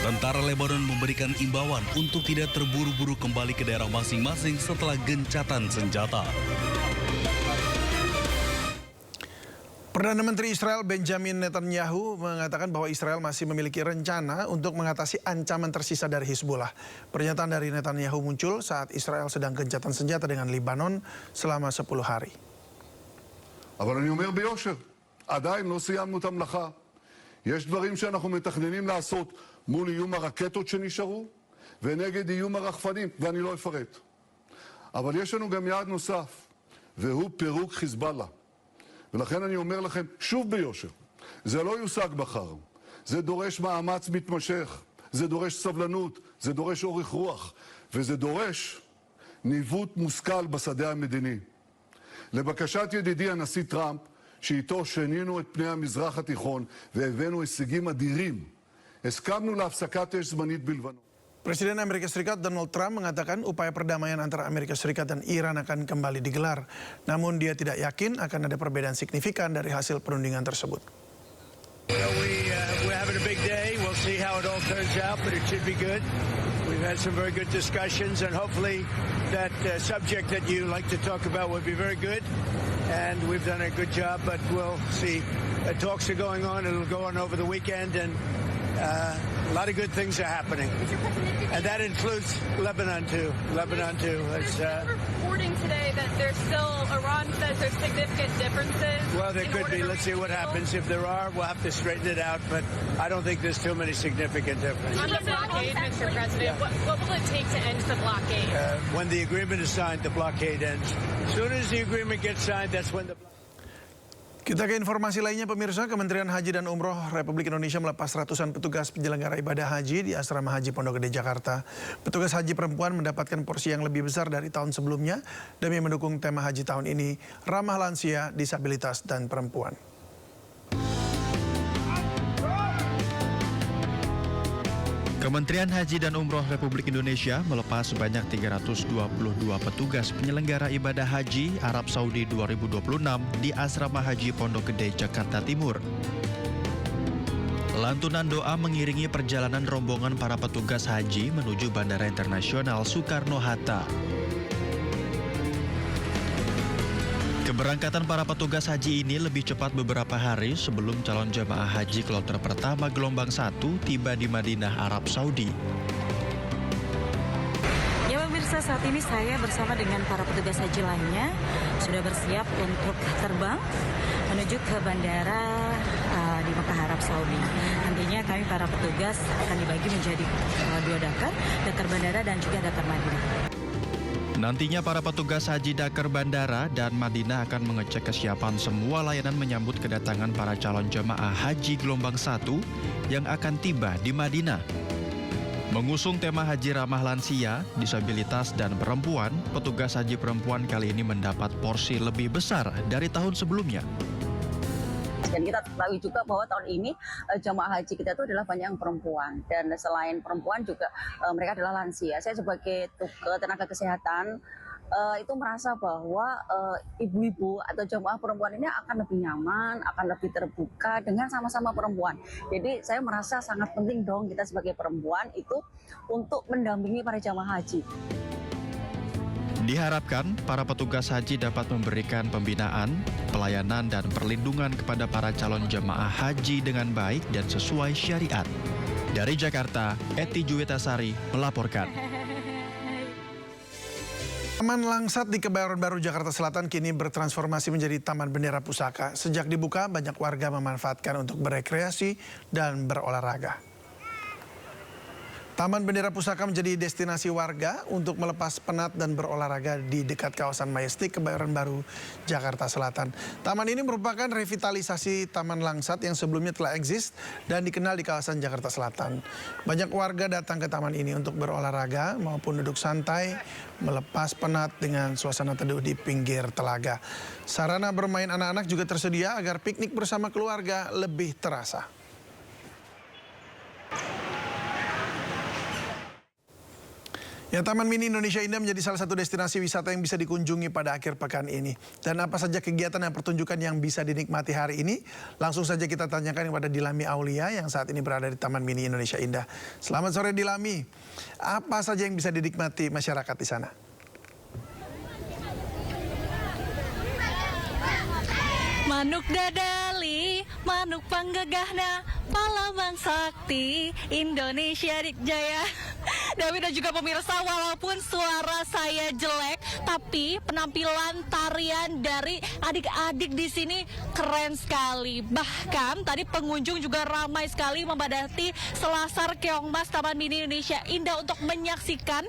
Speaker 6: Tentara Lebanon memberikan imbauan untuk tidak terburu-buru kembali ke daerah masing-masing setelah gencatan senjata.
Speaker 7: Perdana Menteri Israel Benjamin Netanyahu mengatakan bahwa Israel masih memiliki rencana untuk mengatasi ancaman tersisa dari Hizbullah. Pernyataan dari Netanyahu muncul saat Israel sedang gencatan senjata dengan Lebanon selama 10 hari.
Speaker 11: אבל אני אומר ביושר, עדיין לא סיימנו את המלאכה. יש דברים שאנחנו מתכננים לעשות מול איום הרקטות שנשארו, ונגד איום הרחפנים, ואני לא אפרט. אבל יש לנו גם יעד נוסף, והוא פירוק חיזבאללה. ולכן אני אומר לכם, שוב ביושר, זה לא יושג מחר. זה דורש מאמץ מתמשך, זה דורש סבלנות, זה דורש אורך רוח, וזה דורש ניווט מושכל בשדה המדיני. לבקשת ידידי הנשיא טראמפ, שאיתו שנינו את פני המזרח התיכון והבאנו הישגים אדירים, הסכמנו להפסקת אש זמנית בלבנון.
Speaker 7: Presiden Amerika Serikat Donald Trump mengatakan upaya perdamaian antara Amerika Serikat dan Iran akan kembali digelar. Namun dia tidak yakin akan ada perbedaan signifikan dari hasil perundingan tersebut.
Speaker 8: We're having a big day. We'll see how it all turns out, but it should be good. We've had some very good discussions, and hopefully that subject that you like to talk about will be very good. And we've done a good job, but we'll see. Talks are going on. It'll go on over the weekend, and a lot of good things are happening. And that includes Lebanon, too. It's,
Speaker 12: reporting today that there's still, Iran says there's significant differences.
Speaker 8: Well, there could be. Let's see what happens. If there are, we'll have to straighten it out, but I don't think there's too many significant differences.
Speaker 12: On the blockade, Mr. President, what will it take to end the blockade?
Speaker 8: When the agreement is signed, the blockade ends. As soon as the agreement gets signed, that's when the...
Speaker 7: Kita ke informasi lainnya, pemirsa. Kementerian Haji dan Umroh Republik Indonesia melepas ratusan petugas penyelenggara ibadah haji di Asrama Haji Pondok Gede, Jakarta. Petugas haji perempuan mendapatkan porsi yang lebih besar dari tahun sebelumnya demi mendukung tema haji tahun ini, ramah lansia, disabilitas, dan perempuan.
Speaker 13: Kementerian Haji dan Umroh Republik Indonesia melepas sebanyak 322 petugas penyelenggara ibadah haji Arab Saudi 2026 di Asrama Haji Pondok Gede, Jakarta Timur. Lantunan doa mengiringi perjalanan rombongan para petugas haji menuju Bandara Internasional Soekarno-Hatta. Keberangkatan para petugas haji ini lebih cepat beberapa hari sebelum calon jemaah haji kloter pertama gelombang 1 tiba di Madinah, Arab Saudi.
Speaker 15: Ya pemirsa, saat ini saya bersama dengan para petugas haji lainnya sudah bersiap untuk terbang menuju ke bandara di Mekah, Arab Saudi. Nantinya kami para petugas akan dibagi menjadi 2 dakar bandara dan juga dakar Madinah.
Speaker 13: Nantinya para petugas haji Dakar Bandara dan Madinah akan mengecek kesiapan semua layanan menyambut kedatangan para calon jemaah haji gelombang 1 yang akan tiba di Madinah. Mengusung tema haji ramah lansia, disabilitas, dan perempuan, petugas haji perempuan kali ini mendapat porsi lebih besar dari tahun sebelumnya.
Speaker 1: Dan kita ketahui juga bahwa tahun ini jamaah haji kita itu adalah banyak yang perempuan, dan selain perempuan juga mereka adalah lansia. Saya sebagai tenaga kesehatan itu merasa bahwa ibu-ibu atau jamaah perempuan ini akan lebih nyaman, akan lebih terbuka dengan sama-sama perempuan. Jadi saya merasa sangat penting dong kita sebagai perempuan itu untuk mendampingi para jamaah haji.
Speaker 13: Diharapkan para petugas haji dapat memberikan pembinaan, pelayanan, dan perlindungan kepada para calon jemaah haji dengan baik dan sesuai syariat. Dari Jakarta, Eti Juwetasari melaporkan.
Speaker 7: Taman Langsat di Kebayoran Baru, Jakarta Selatan kini bertransformasi menjadi Taman Bendera Pusaka. Sejak dibuka, banyak warga memanfaatkan untuk berekreasi dan berolahraga. Taman Bendera Pusaka menjadi destinasi warga untuk melepas penat dan berolahraga di dekat kawasan Majestic, Kebayoran Baru, Jakarta Selatan. Taman ini merupakan revitalisasi Taman Langsat yang sebelumnya telah eksis dan dikenal di kawasan Jakarta Selatan. Banyak warga datang ke taman ini untuk berolahraga maupun duduk santai, melepas penat dengan suasana teduh di pinggir telaga. Sarana bermain anak-anak juga tersedia agar piknik bersama keluarga lebih terasa. Ya, Taman Mini Indonesia Indah menjadi salah satu destinasi wisata yang bisa dikunjungi pada akhir pekan ini. Dan apa saja kegiatan dan pertunjukan yang bisa dinikmati hari ini? Langsung saja kita tanyakan kepada Dilami Aulia yang saat ini berada di Taman Mini Indonesia Indah. Selamat sore Dilami, apa saja yang bisa dinikmati masyarakat di sana?
Speaker 16: Manuk dadali, manuk panggagahna, pahlawan sakti, Indonesia Jaya. David dan juga pemirsa, walaupun suara saya jelek, tapi penampilan tarian dari adik-adik di sini keren sekali. Bahkan tadi pengunjung juga ramai sekali membadati Selasar Keongmas Taman Mini Indonesia Indah untuk menyaksikan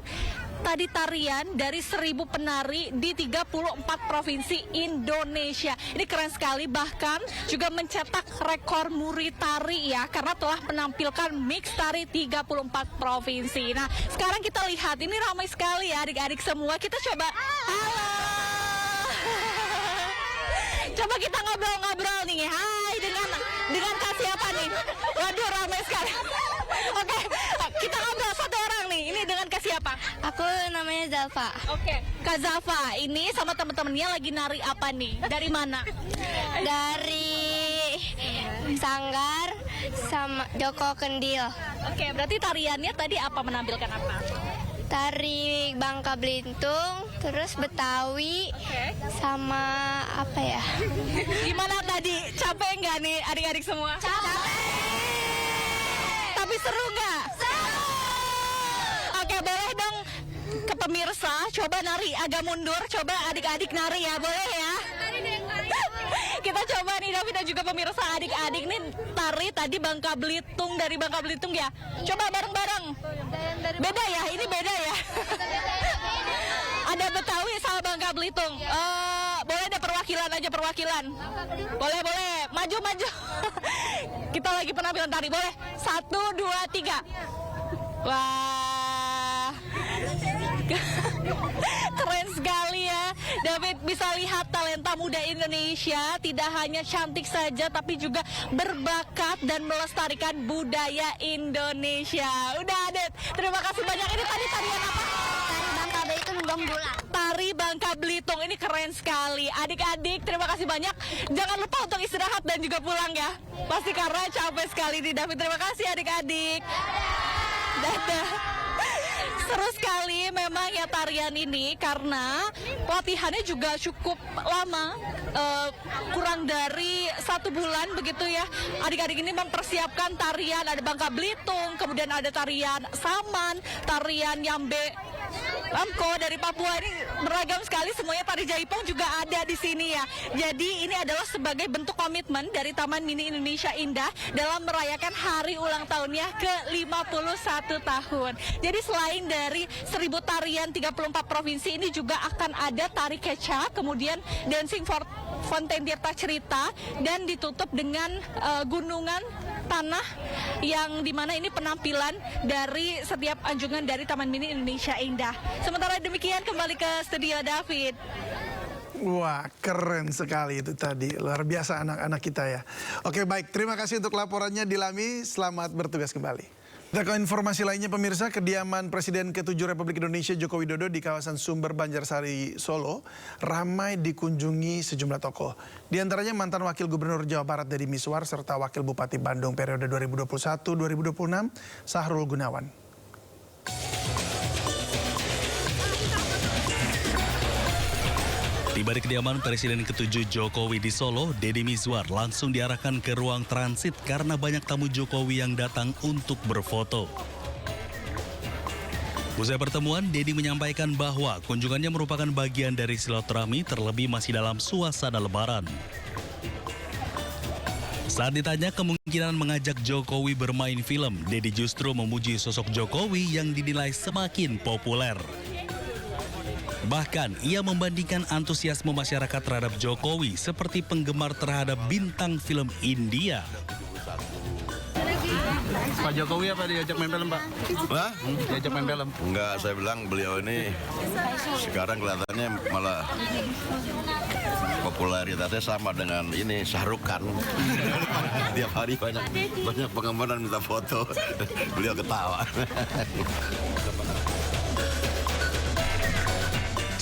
Speaker 16: tadi tarian dari 1000 penari di 34 provinsi Indonesia. Ini keren sekali, bahkan juga mencetak rekor muri tari ya, karena telah menampilkan mix tari 34 provinsi. Nah, sekarang kita lihat ini ramai sekali ya adik-adik semua. Kita coba, halo. Coba kita ngobrol-ngobrol nih. Hai, dengan Kak siapa nih? Waduh, ramai sekali. Oke, kita ngobrol satu orang nih. Ini dengan Kak siapa?
Speaker 18: Aku namanya Zalfa.
Speaker 16: Oke, Kak Zalfa ini sama teman-temannya lagi nari apa nih? Dari mana?
Speaker 18: Dari Sanggar sama Joko Kendil.
Speaker 16: Oke, berarti tariannya tadi apa, menampilkan apa?
Speaker 18: Tari Bangka Belitung, terus Betawi, sama apa ya?
Speaker 16: Gimana tadi? Capek nggak nih adik-adik semua?
Speaker 18: Capek.
Speaker 16: Tapi seru nggak?
Speaker 18: Seru.
Speaker 16: Oke, boleh dong ke pemirsa coba nari, agak mundur, coba adik-adik nari ya, boleh ya? Kita coba nih David dan juga pemirsa, adik-adik nih tari tadi Bangka Belitung, dari Bangka Belitung ya. Coba bareng-bareng. Beda ya, ini beda ya. Ada Betawi sama Bangka Belitung. Boleh deh perwakilan aja, perwakilan. Boleh, boleh. Maju, maju. Kita lagi penampilan tari, boleh. 1, 2, 3. Wah. Keren sekali ya. David bisa lihat talenta muda Indonesia tidak hanya cantik saja tapi juga berbakat dan melestarikan budaya Indonesia. Udah, Adet. Terima kasih banyak. Ini tadi tarian apa?
Speaker 18: Tari Bangka Belitung Gonggulang.
Speaker 16: Tari Bangka Belitung, ini keren sekali. Adik-adik, terima kasih banyak. Jangan lupa untuk istirahat dan juga pulang ya. Pasti karena capek sekali nih David. Terima kasih adik-adik. Dadah. Seru sekali memang ya tarian ini karena latihannya juga cukup lama, kurang dari 1 bulan begitu ya. Adik-adik ini mempersiapkan tarian, ada Bangka Belitung, kemudian ada tarian Saman, tarian Yambe Lamko dari Papua. Ini beragam sekali, semuanya tari Jaipong juga ada di sini ya. Jadi ini adalah sebagai bentuk komitmen dari Taman Mini Indonesia Indah dalam merayakan hari ulang tahunnya ke-51 tahun. Jadi selain dari 1000 tarian 34 provinsi, ini juga akan ada tari kecak, kemudian dancing Fontaine Tirta Cerita, dan ditutup dengan gunungan tanah yang dimana ini penampilan dari setiap anjungan dari Taman Mini Indonesia Indah. Sementara demikian kembali ke studio David.
Speaker 7: Wah, keren sekali itu tadi. Luar biasa anak-anak kita ya. Oke, baik. Terima kasih untuk laporannya Dilami. Selamat bertugas kembali. Kita ke informasi lainnya pemirsa, kediaman Presiden ke-7 Republik Indonesia Joko Widodo di kawasan Sumber Banjarsari, Solo ramai dikunjungi sejumlah tokoh. Di antaranya mantan Wakil Gubernur Jawa Barat Deddy Mizwar serta Wakil Bupati Bandung periode 2021-2026 Sahrul Gunawan.
Speaker 6: Tiba di kediaman Presiden ke-7 Jokowi di Solo, Deddy Mizwar langsung diarahkan ke ruang transit karena banyak tamu Jokowi yang datang untuk berfoto. Usai pertemuan, Deddy menyampaikan bahwa kunjungannya merupakan bagian dari silaturahmi terlebih masih dalam suasana lebaran. Saat ditanya kemungkinan mengajak Jokowi bermain film, Deddy justru memuji sosok Jokowi yang dinilai semakin populer. Bahkan, ia membandingkan antusiasme masyarakat terhadap Jokowi seperti penggemar terhadap bintang film India.
Speaker 17: Pak Jokowi apa diajak main film, Pak?
Speaker 19: Hah?
Speaker 17: Diajak main film?
Speaker 19: Enggak, saya bilang beliau ini sekarang kelihatannya malah popularitasnya sama dengan ini Shahrukh Khan. Tiap hari banyak penggemar minta foto, beliau ketawa.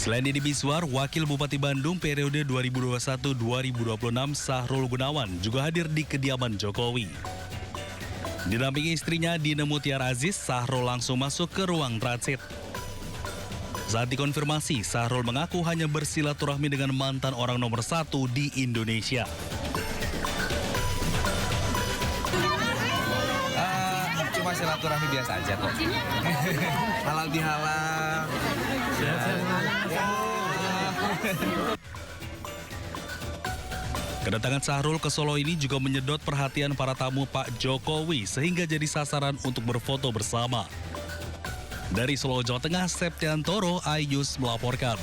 Speaker 6: Selain Deddy Mizwar, Wakil Bupati Bandung periode 2021-2026 Sahrul Gunawan juga hadir di kediaman Jokowi. Didampingi istrinya Dina Mutiara Aziz, Sahrul langsung masuk ke ruang transit. Saat dikonfirmasi, Sahrul mengaku hanya bersilaturahmi dengan mantan orang nomor 1 di Indonesia.
Speaker 17: Cuma silaturahmi biasa aja kok. Halal bihalal.
Speaker 6: Kedatangan Sahrul ke Solo ini juga menyedot perhatian para tamu Pak Jokowi sehingga jadi sasaran untuk berfoto bersama. Dari Solo, Jawa Tengah, Septiantoro Ayus melaporkan.